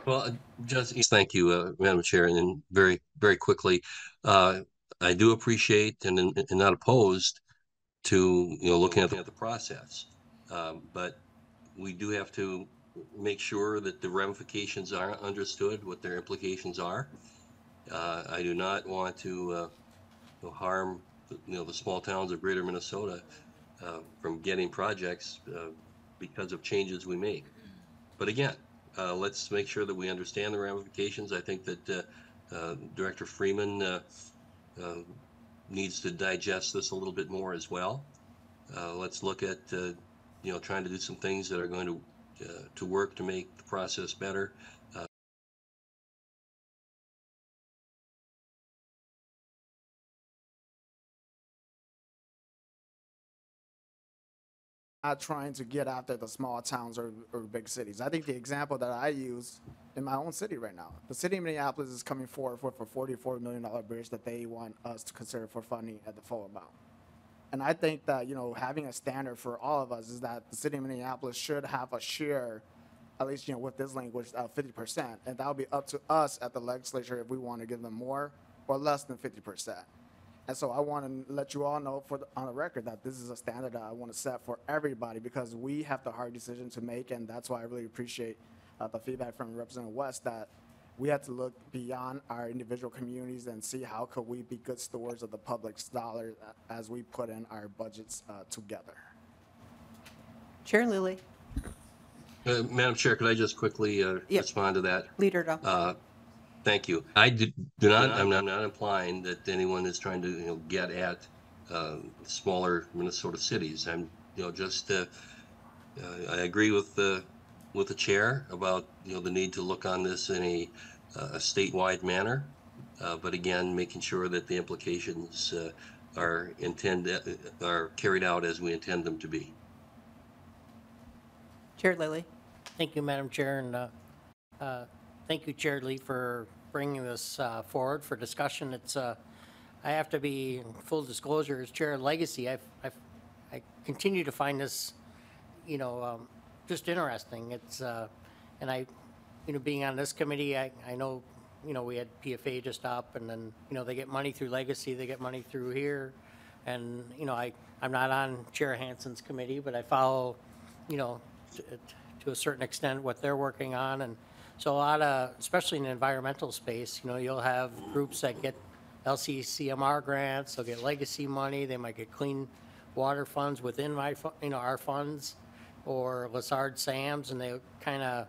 [SPEAKER 11] Well, just thank you, Madam Chair, and very, very quickly, I do appreciate and not opposed to looking at the process, but we do have to make sure that the ramifications are understood, what their implications are. I do not want to harm the small towns of Greater Minnesota from getting projects because of changes we make. But again, let's make sure that we understand the ramifications. I think that Director Freeman needs to digest this a little bit more as well. Let's look at trying to do some things that are going to work to make the process better.
[SPEAKER 1] Not trying to get after the small towns or big cities. I think the example that I use in my own city right now, the city of Minneapolis is coming forward with a $44 million bridge that they want us to consider for funding at the full amount. And I think that, having a standard for all of us is that the city of Minneapolis should have a share, at least, with this language, 50%. And that'll be up to us at the legislature if we want to give them more or less than 50%. And so I want to let you all know on the record that this is a standard that I want to set for everybody, because we have the hard decision to make. And that's why I really appreciate the feedback from Representative West, that we have to look beyond our individual communities and see how could we be good stewards of the public's dollars as we put in our budgets together.
[SPEAKER 4] Chair Lilly.
[SPEAKER 11] Madam Chair, could I just quickly respond to that?
[SPEAKER 4] Leader Adult.
[SPEAKER 11] Thank you. I do not. I'm not implying that anyone is trying to get at smaller Minnesota cities. I'm just I agree with the chair about the need to look on this in a statewide manner, but again, making sure that the implications are carried out as we intend them to be.
[SPEAKER 4] Chair Lilly.
[SPEAKER 14] Thank you, Madam Chair, and thank you, Chair Lee, for bringing this forward for discussion. It's I have to be in full disclosure as Chair of Legacy. I continue to find this, just interesting. It's and I, being on this committee, I know, we had PFA just up, and then they get money through Legacy, they get money through here, and I'm not on Chair Hansen's committee, but I follow, to a certain extent what they're working on. And so a lot of, especially in the environmental space, you'll have groups that get LCCMR grants, they'll get legacy money, they might get clean water funds within our funds, or Lessard SAMs, and they kind of,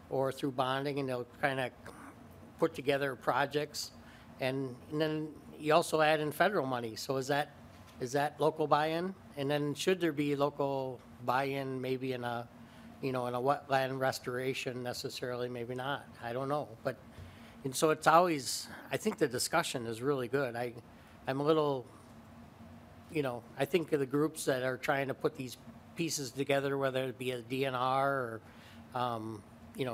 [SPEAKER 14] or through bonding, and they'll kind of put together projects. And then you also add in federal money. So is that local buy-in? And then should there be local buy-in maybe in a, in a wetland restoration necessarily, maybe not, I don't know. But, and so it's always, I think the discussion is really good. I'm a little, I think of the groups that are trying to put these pieces together, whether it be a DNR or,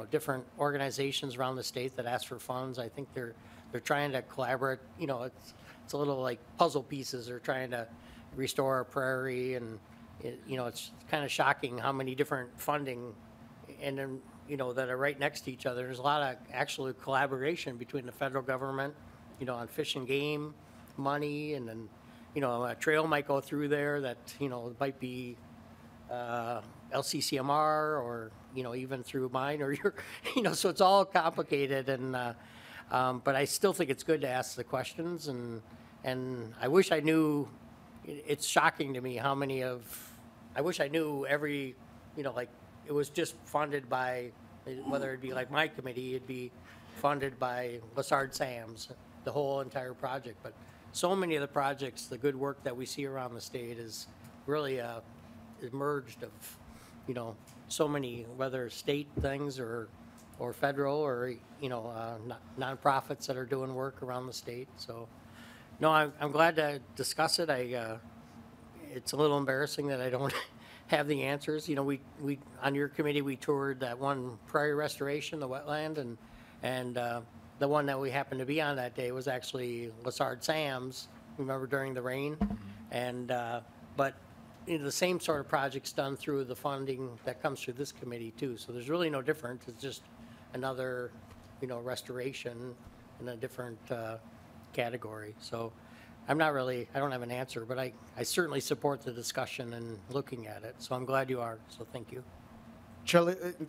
[SPEAKER 14] different organizations around the state that ask for funds. I think they're trying to collaborate. It's a little like puzzle pieces. They're trying to restore our prairie, and it's kind of shocking how many different funding, and then that are right next to each other. There's a lot of actual collaboration between the federal government, on fish and game money, and then a trail might go through there that might be LCCMR, or even through mine, or your so it's all complicated, and but I still think it's good to ask the questions, and I wish I knew. It's shocking to me how many I wish I knew every like it was just funded by, whether it'd be like my committee, it'd be funded by Lessard Sams, the whole entire project. But so many of the projects, the good work that we see around the state is really emerged of so many, whether state things or federal, or nonprofits that are doing work around the state. So no, I'm glad to discuss it. It's a little embarrassing that I don't have the answers. We on your committee, we toured that one prairie restoration, the wetland, and the one that we happened to be on that day was actually Lessard Sams. Remember, during the rain, and but the same sort of projects done through the funding that comes through this committee too. So there's really no difference. It's just another restoration in a different category. So I don't have an answer, but I certainly support the discussion and looking at it. So I'm glad you are. So thank you.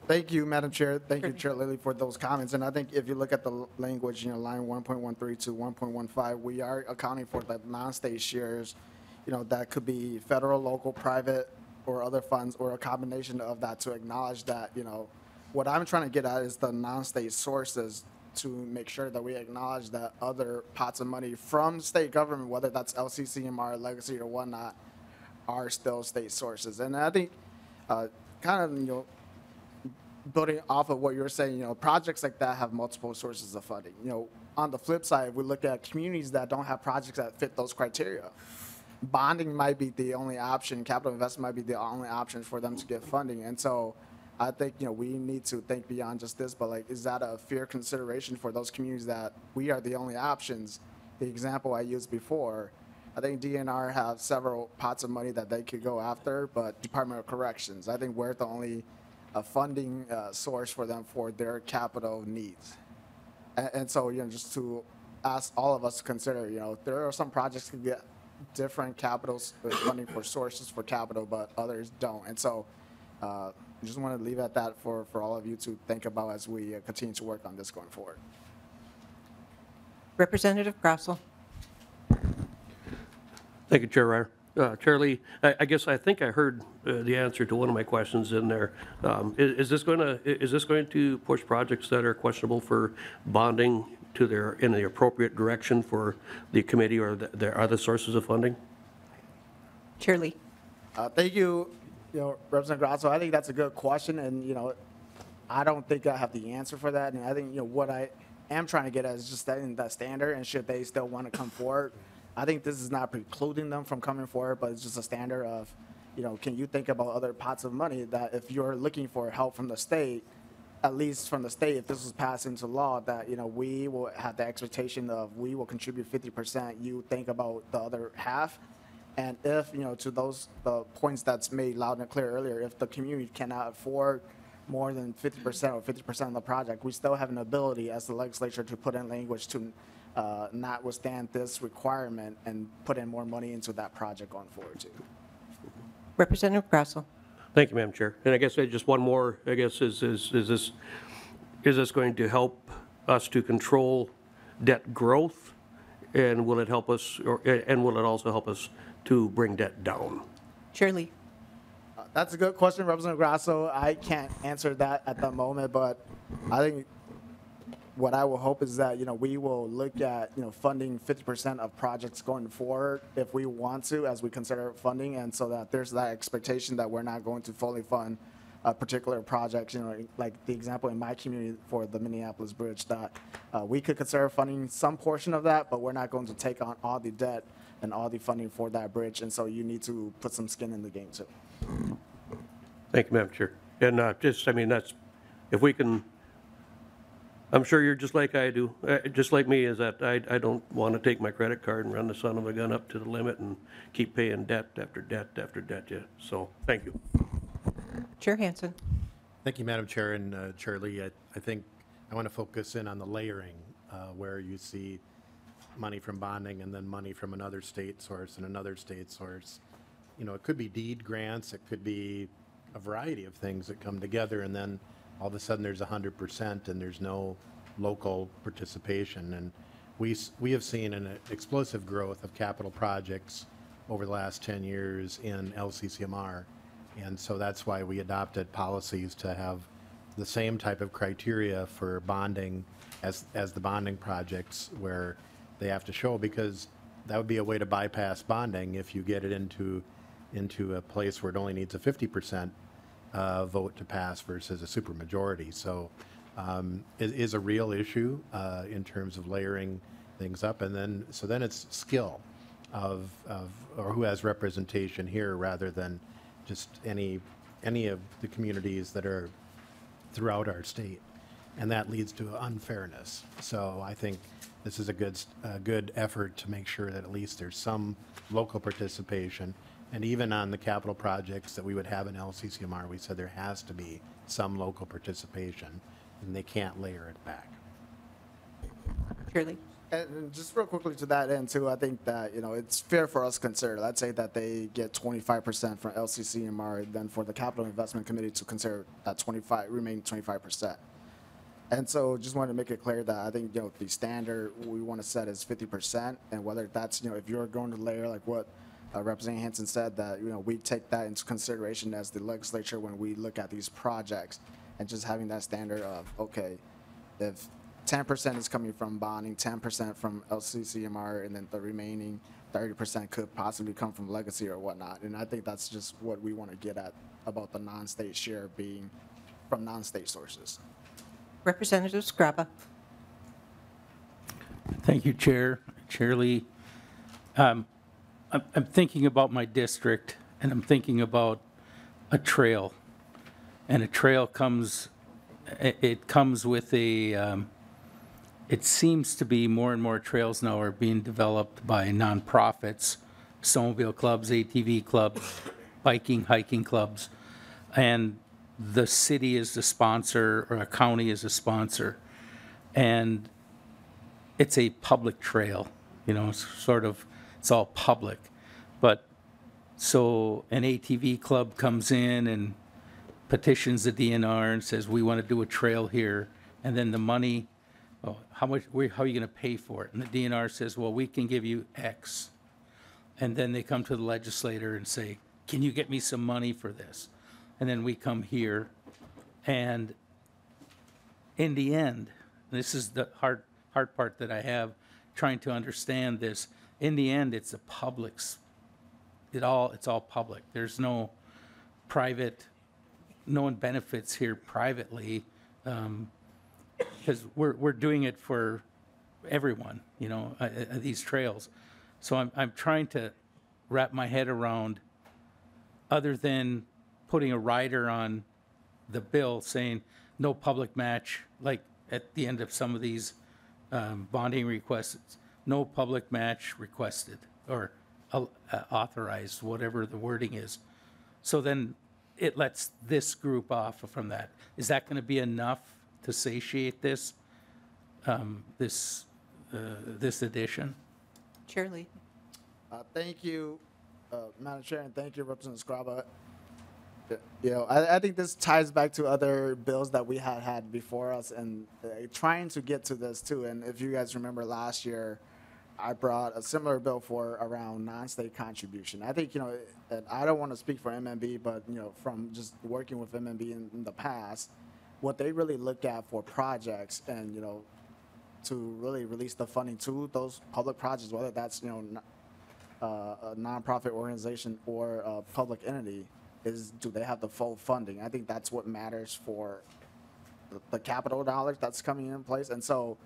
[SPEAKER 1] Thank you, Madam Chair. Thank you, Chair Lilly, for those comments. And I think if you look at the language, line 1.13 to 1.15, we are accounting for the non-state shares, that could be federal, local, private, or other funds, or a combination of that, to acknowledge that, what I'm trying to get at is the non-state sources, to make sure that we acknowledge that other pots of money from state government, whether that's LCCMR, legacy, or whatnot, are still state sources. And I think kind of, building off of what you're saying, projects like that have multiple sources of funding. On the flip side, we look at communities that don't have projects that fit those criteria. Bonding might be the only option, capital investment might be the only option for them to get funding. And so I think, we need to think beyond just this, but is that a fair consideration for those communities that we are the only options? The example I used before, I think DNR have several pots of money that they could go after, but Department of Corrections, I think we're the only funding source for them for their capital needs. And so, just to ask all of us to consider, there are some projects that can get different capital funding for sources for capital, but others don't. And so I just want to leave it at that for all of you to think about as we continue to work on this going forward.
[SPEAKER 4] Representative Grossell.
[SPEAKER 15] Thank you, Chair Reyer. Chair Lee, I think I heard the answer to one of my questions in there. Is this going to push projects that are questionable for bonding in the appropriate direction for the committee, or their other sources of funding?
[SPEAKER 4] Chair Lee.
[SPEAKER 1] Thank you, Representative Grosso. I think that's a good question, and I don't think I have the answer for that. And I think what I am trying to get at is just setting that standard, and should they still want to come forward, I think this is not precluding them from coming forward, but it's just a standard of, can you think about other pots of money that if you're looking for help from the state, at least from the state, if this was passed into law, that, we will have the expectation of we will contribute 50%, you think about the other half. And if, to those points that's made loud and clear earlier, if the community cannot afford more than 50% or 50% of the project, we still have an ability as the legislature to put in language to not withstand this requirement and put in more money into that project going forward too.
[SPEAKER 4] Representative Grossell.
[SPEAKER 15] Thank you, Madam Chair. And I guess just one more, is this going to help us to control debt growth? And will it help us, and will it also help us to bring debt down?
[SPEAKER 4] Chair Lee.
[SPEAKER 1] That's a good question, Representative Grosso. I can't answer that at the moment, but I think what I will hope is that, we will look at, funding 50% of projects going forward if we want to, as we consider funding, and so that there's that expectation that we're not going to fully fund a particular project, like the example in my community for the Minneapolis Bridge, that we could consider funding some portion of that, but we're not going to take on all the debt and all the funding for that bridge, and so you need to put some skin in the game too.
[SPEAKER 15] Thank you, Madam Chair. And that's if we can, I'm sure you're just like I do, just like me, is that I don't want to take my credit card and run the son of a gun up to the limit and keep paying debt after debt after debt, yeah. So, thank you.
[SPEAKER 4] Chair Hansen.
[SPEAKER 16] Thank you, Madam Chair, and Chair Lee. I think I want to focus in on the layering, where you see money from bonding and then money from another state source and another state source. You know, it could be deed grants, it could be a variety of things that come together, and then all of a sudden there's 100% and there's no local participation. And we have seen an explosive growth of capital projects over the last 10 years in LCCMR. And so that's why we adopted policies to have the same type of criteria for bonding as the bonding projects, where they have to show, because that would be a way to bypass bonding if you get it into a place where it only needs a 50% vote to pass versus a supermajority. So it is a real issue in terms of layering things up, and then it's skill of or who has representation here rather than just any of the communities that are throughout our state, and that leads to unfairness. So I think this is a good effort to make sure that at least there's some local participation. And even on the capital projects that we would have in LCCMR, we said there has to be some local participation, and they can't layer it back.
[SPEAKER 4] Shirley.
[SPEAKER 1] And just real quickly to that end too, I think that, you know, it's fair for us to consider. Let's say that they get 25% from LCCMR, then for the Capital Investment Committee to consider that remaining 25%. And so just wanted to make it clear that I think, you know, the standard we want to set is 50%, and whether that's, you know, if you're going to layer like what Representative Hansen said, that, you know, we take that into consideration as the legislature when we look at these projects, and just having that standard of, okay, if 10% is coming from bonding, 10% from LCCMR, and then the remaining 30% could possibly come from legacy or whatnot. And I think that's just what we want to get at about the non-state share being from non-state sources.
[SPEAKER 4] Representative Scraba.
[SPEAKER 8] Thank you, Chair Lee. I'm thinking about my district, and I'm thinking about a trail. And a trail comes with a, it seems to be more and more trails now are being developed by nonprofits, snowmobile clubs, ATV clubs, biking, hiking clubs, and the city is the sponsor, or a county is a sponsor. And it's a public trail, you know, it's all public. But so an ATV club comes in and petitions the DNR and says, we want to do a trail here, and then the money, oh, how are you going to pay for it? And the DNR says, well, we can give you X. And then they come to the legislator and say, can you get me some money for this? And then we come here, and in the end, this is the hard part that I have trying to understand this. In the end, it's the public's. It's all public. There's no private. No one benefits here privately, because we're doing it for everyone, you know, these trails. So I'm trying to wrap my head around, other than putting a rider on the bill saying no public match, like at the end of some of these bonding requests, no public match requested or authorized, whatever the wording is. So then it lets this group off from that. Is that going to be enough to satiate this this addition?
[SPEAKER 4] Chair Lee.
[SPEAKER 1] Thank you, Madam Chair, and thank you, Representative Scraba. You know, I think this ties back to other bills that we had before us, and trying to get to this too. And if you guys remember last year, I brought a similar bill for around non-state contribution. I think, you know, and I don't want to speak for MMB, but, you know, from just working with MMB in the past, what they really look at for projects and, you know, to really release the funding to those public projects, whether that's, you know, a nonprofit organization or a public entity, is do they have the full funding? I think that's what matters for the capital dollars that's coming in place. And so,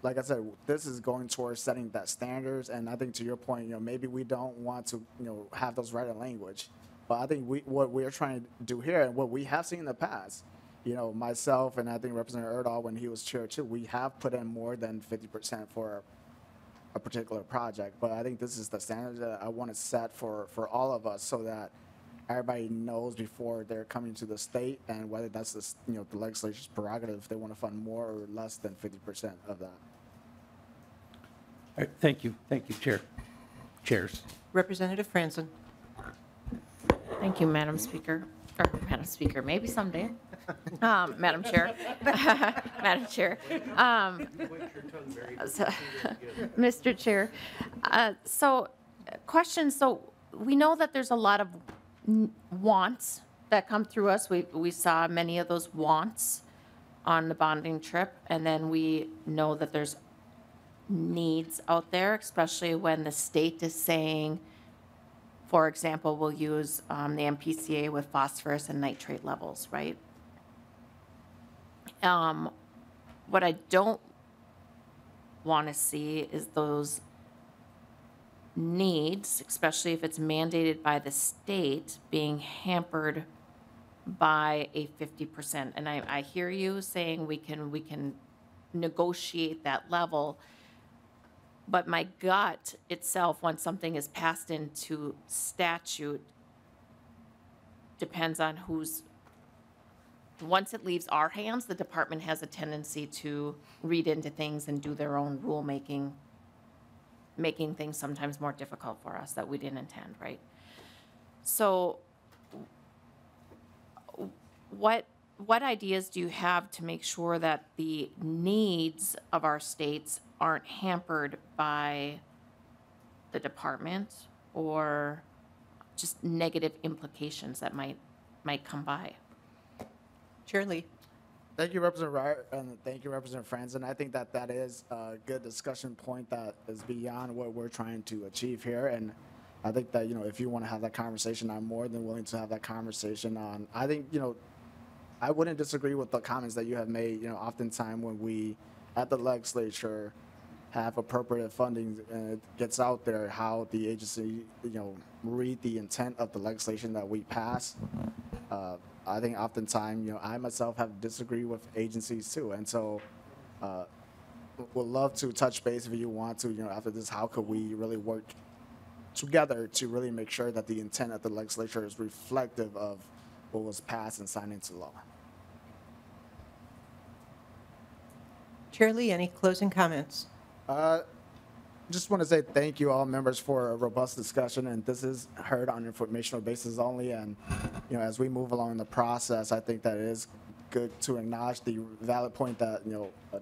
[SPEAKER 1] like I said, this is going towards setting that standards. And I think to your point, you know, maybe we don't want to, you know, have those written language. But I think what we're trying to do here, and what we have seen in the past, myself and I think Representative Erdahl, when he was chair too, we have put in more than 50% for a particular project. But I think this is the standard that I want to set for all of us, so that everybody knows before they're coming to the state, and whether that's the legislature's prerogative if they want to fund more or less than 50% of that.
[SPEAKER 8] All right, thank you, Chair. Chairs.
[SPEAKER 4] Representative Franzen.
[SPEAKER 10] Thank you, Madam Speaker, or Madam Speaker, maybe someday. Madam Chair, Madam Chair. Mr. Chair, question, so we know that there's a lot of wants that come through us. We saw many of those wants on the bonding trip, and then we know that there's needs out there, especially when the state is saying, for example, we'll use the MPCA with phosphorus and nitrate levels, right? What I don't want to see is those needs, especially if it's mandated by the state, being hampered by a 50%. And I hear you saying we can negotiate that level, but my gut itself, once something is passed into statute, depends on once it leaves our hands, the department has a tendency to read into things and do their own rulemaking, making things sometimes more difficult for us that we didn't intend, right? So what ideas do you have to make sure that the needs of our states aren't hampered by the department or just negative implications that might come by?
[SPEAKER 4] Chair Lee.
[SPEAKER 1] Thank you, Representative Reyer, and thank you, Representative Franzen. I think that is a good discussion point that is beyond what we're trying to achieve here. And I think that, if you want to have that conversation, I'm more than willing to have that conversation on. I think, I wouldn't disagree with the comments that you have made. Oftentimes when we, at the legislature, have appropriate funding and it gets out there, how the agency, read the intent of the legislation that we pass. I think oftentimes, I myself have disagreed with agencies too. And so would love to touch base if you want to, after this, how could we really work together to really make sure that the intent of the legislature is reflective of what was passed and signed into law.
[SPEAKER 4] Chair Lee, any closing comments?
[SPEAKER 1] Just want to say thank you all members for a robust discussion, and this is heard on informational basis only. And as we move along in the process, I think that it is good to acknowledge the valid point that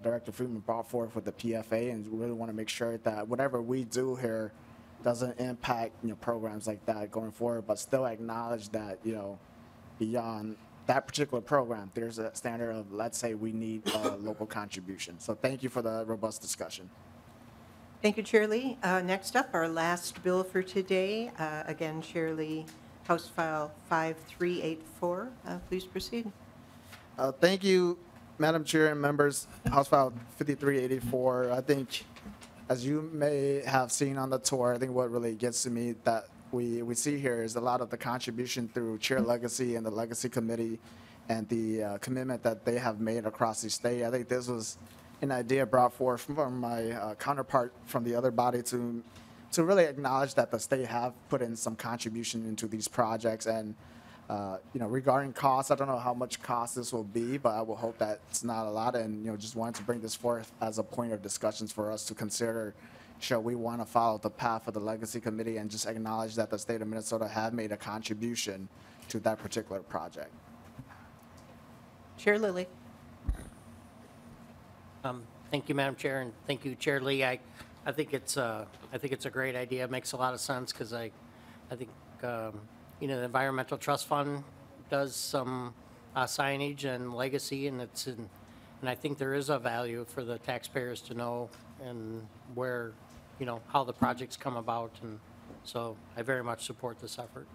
[SPEAKER 1] Director Friedman brought forth with the PFA, and we really want to make sure that whatever we do here doesn't impact programs like that going forward, but still acknowledge that beyond that particular program, there's a standard of, let's say, we need a local contribution. So thank you for the robust discussion.
[SPEAKER 4] Thank you, Chair Lee. Next up, our last bill for today. Again, Chair Lee, House File 5384. Please proceed.
[SPEAKER 1] Thank you, Madam Chair and members. House File 5384. I think, as you may have seen on the tour, I think what really gets to me that we see here is a lot of the contribution through Chair Legacy and the Legacy Committee and the commitment that they have made across the state. I think this was an idea brought forth from my counterpart from the other body to really acknowledge that the state have put in some contribution into these projects. And regarding costs, I don't know how much cost this will be, but I will hope that it's not a lot. And just wanted to bring this forth as a point of discussions for us to consider. Shall we want to follow the path of the Legacy Committee and just acknowledge that the state of Minnesota have made a contribution to that particular project?
[SPEAKER 4] Chair Lilly.
[SPEAKER 14] Thank you, Madam Chair, and thank you, Chair Lee. I think it's a great idea. It makes a lot of sense because I think the Environmental Trust Fund does some signage and legacy, and I think there is a value for the taxpayers to know and where how the projects come about, and so I very much support this effort.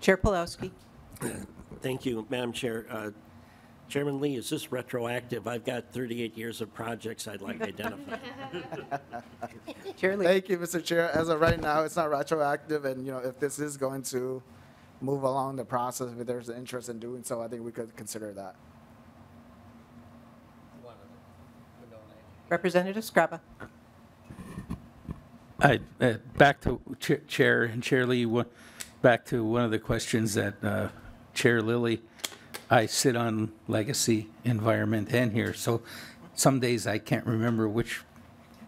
[SPEAKER 4] Chair Pulowski.
[SPEAKER 17] Thank you, Madam Chair. Chairman Lee, is this retroactive? I've got 38 years of projects I'd like identified.
[SPEAKER 1] Thank you, Mr. Chair. As of right now, it's not retroactive, and if this is going to move along the process, if there's an interest in doing so, I think we could consider that.
[SPEAKER 4] Representative Scraba.
[SPEAKER 8] Back to Chair and Chair Lee, back to one of the questions that Chair Lilly, I sit on Legacy, Environment, and here, so some days I can't remember which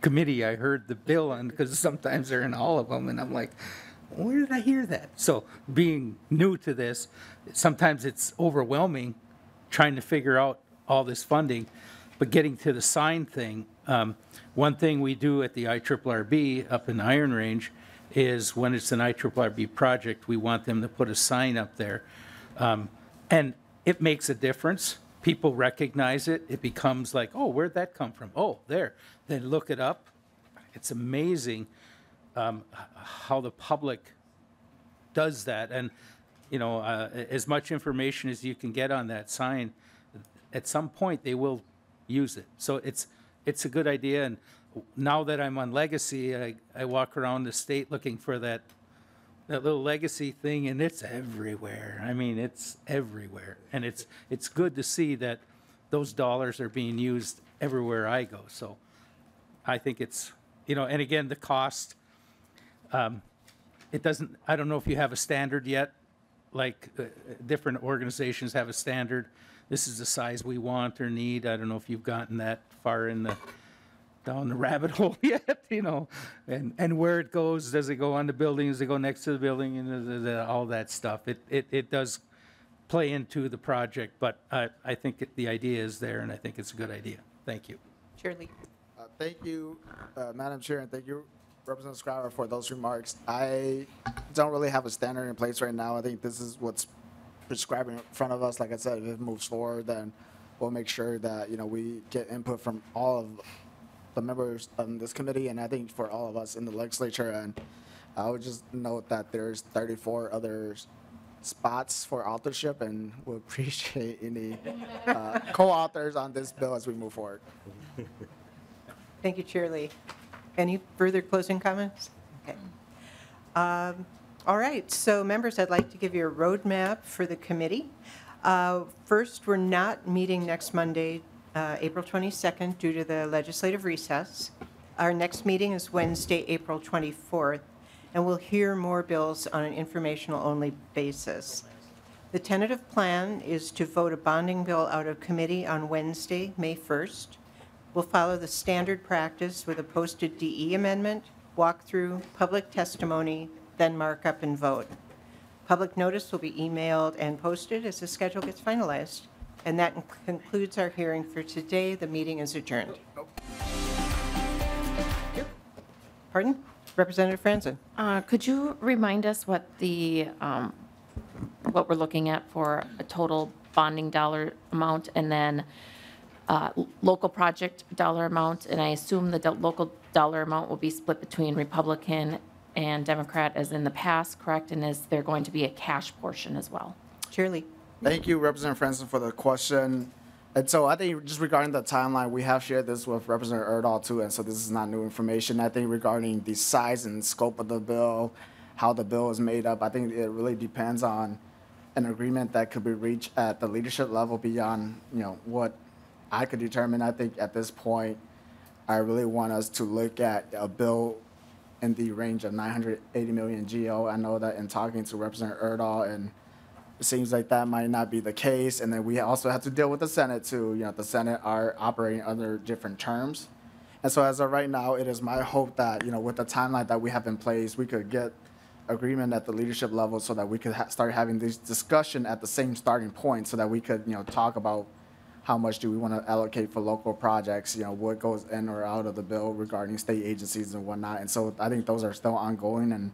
[SPEAKER 8] committee I heard the bill on, because sometimes they're in all of them, and I'm like, where did I hear that? So being new to this, sometimes it's overwhelming trying to figure out all this funding, but getting to the sign thing, one thing we do at the IRRB up in Iron Range is when it's an IRRB project, we want them to put a sign up there. And it makes a difference. People recognize it. It becomes like, oh, where'd that come from? Oh, there. Then look it up. It's amazing how the public does that. And, you know, as much information as you can get on that sign, at some point they will use it. So it's a good idea. And now that I'm on Legacy, I walk around the state looking for that little Legacy thing, and it's everywhere. I mean, it's everywhere. And it's good to see that those dollars are being used everywhere I go. So I think it's, you know, and again, the cost, it doesn't, I don't know if you have a standard yet, like different organizations have a standard. This is the size we want or need. I don't know if you've gotten that far down the rabbit hole yet, you know, and where it goes. Does it go on the building? Does it go next to the building? And all that stuff. It does play into the project, but I think the idea is there, and I think it's a good idea. Thank you.
[SPEAKER 4] Chair Lee.
[SPEAKER 1] Thank you, Madam Chair, and thank you, Representative Scriver, for those remarks. I don't really have a standard in place right now. I think this is what's prescribing in front of us. Like I said, if it moves forward, then we'll make sure that, you know, we get input from all of the members of this committee, and I think for all of us in the legislature. And I would just note that there's 34 other spots for authorship, and we'll appreciate any co-authors on this bill as we move forward.
[SPEAKER 4] Thank you, Chair Lee. Any further closing comments? Okay. All right, so members, I'd like to give you a roadmap for the committee. First, we're not meeting next Monday, April 22nd, due to the legislative recess. Our next meeting is Wednesday, April 24th, and we'll hear more bills on an informational-only basis. The tentative plan is to vote a bonding bill out of committee on Wednesday, May 1st. We'll follow the standard practice with a posted DE amendment, walkthrough, public testimony, then markup and vote. Public notice will be emailed and posted as the schedule gets finalized. And that concludes our hearing for today. The meeting is adjourned. Pardon? Representative Franzen.
[SPEAKER 10] Could you remind us what what we're looking at for a total bonding dollar amount, and then local project dollar amount? And I assume the local dollar amount will be split between Republican and Democrat as in the past, correct? And is there going to be a cash portion as well?
[SPEAKER 4] Chair Lee.
[SPEAKER 1] Thank you, Representative Francis, for the question. And so I think just regarding the timeline, we have shared this with Representative Erdahl too, and so this is not new information. I think regarding the size and scope of the bill, how the bill is made up, I think it really depends on an agreement that could be reached at the leadership level beyond, you know, what I could determine. I think at this point, I really want us to look at a bill in the range of 980 million GO. I know that in talking to Representative Erdahl, and it seems like that might not be the case. And then we also have to deal with the Senate too. You know, the Senate are operating under different terms. And so as of right now, it is my hope that, you know, with the timeline that we have in place, we could get agreement at the leadership level so that we could start having this discussion at the same starting point, so that we could, you know, talk about how much do we want to allocate for local projects, you know, what goes in or out of the bill regarding state agencies and whatnot. And so I think those are still ongoing, and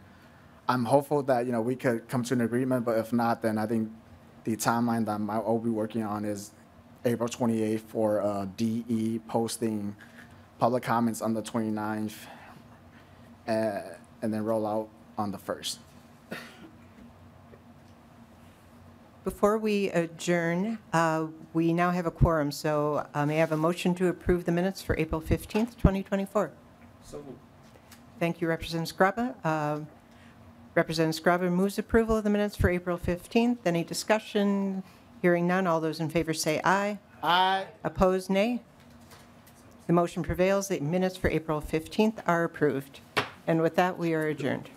[SPEAKER 1] I'm hopeful that, you know, we could come to an agreement, but if not, then I think the timeline that I'll be working on is April 28th for DE posting public comments on the 29th, and then roll out on the 1st.
[SPEAKER 4] Before we adjourn, we now have a quorum, so may I have a motion to approve the minutes for April 15th, 2024?
[SPEAKER 8] So
[SPEAKER 4] Thank you, Representative Scraba. Representative Scrubber moves approval of the minutes for April 15th. Any discussion? Hearing none, all those in favor say aye.
[SPEAKER 1] Aye.
[SPEAKER 4] Opposed, nay. The motion prevails. The minutes for April 15th are approved. And with that, we are adjourned.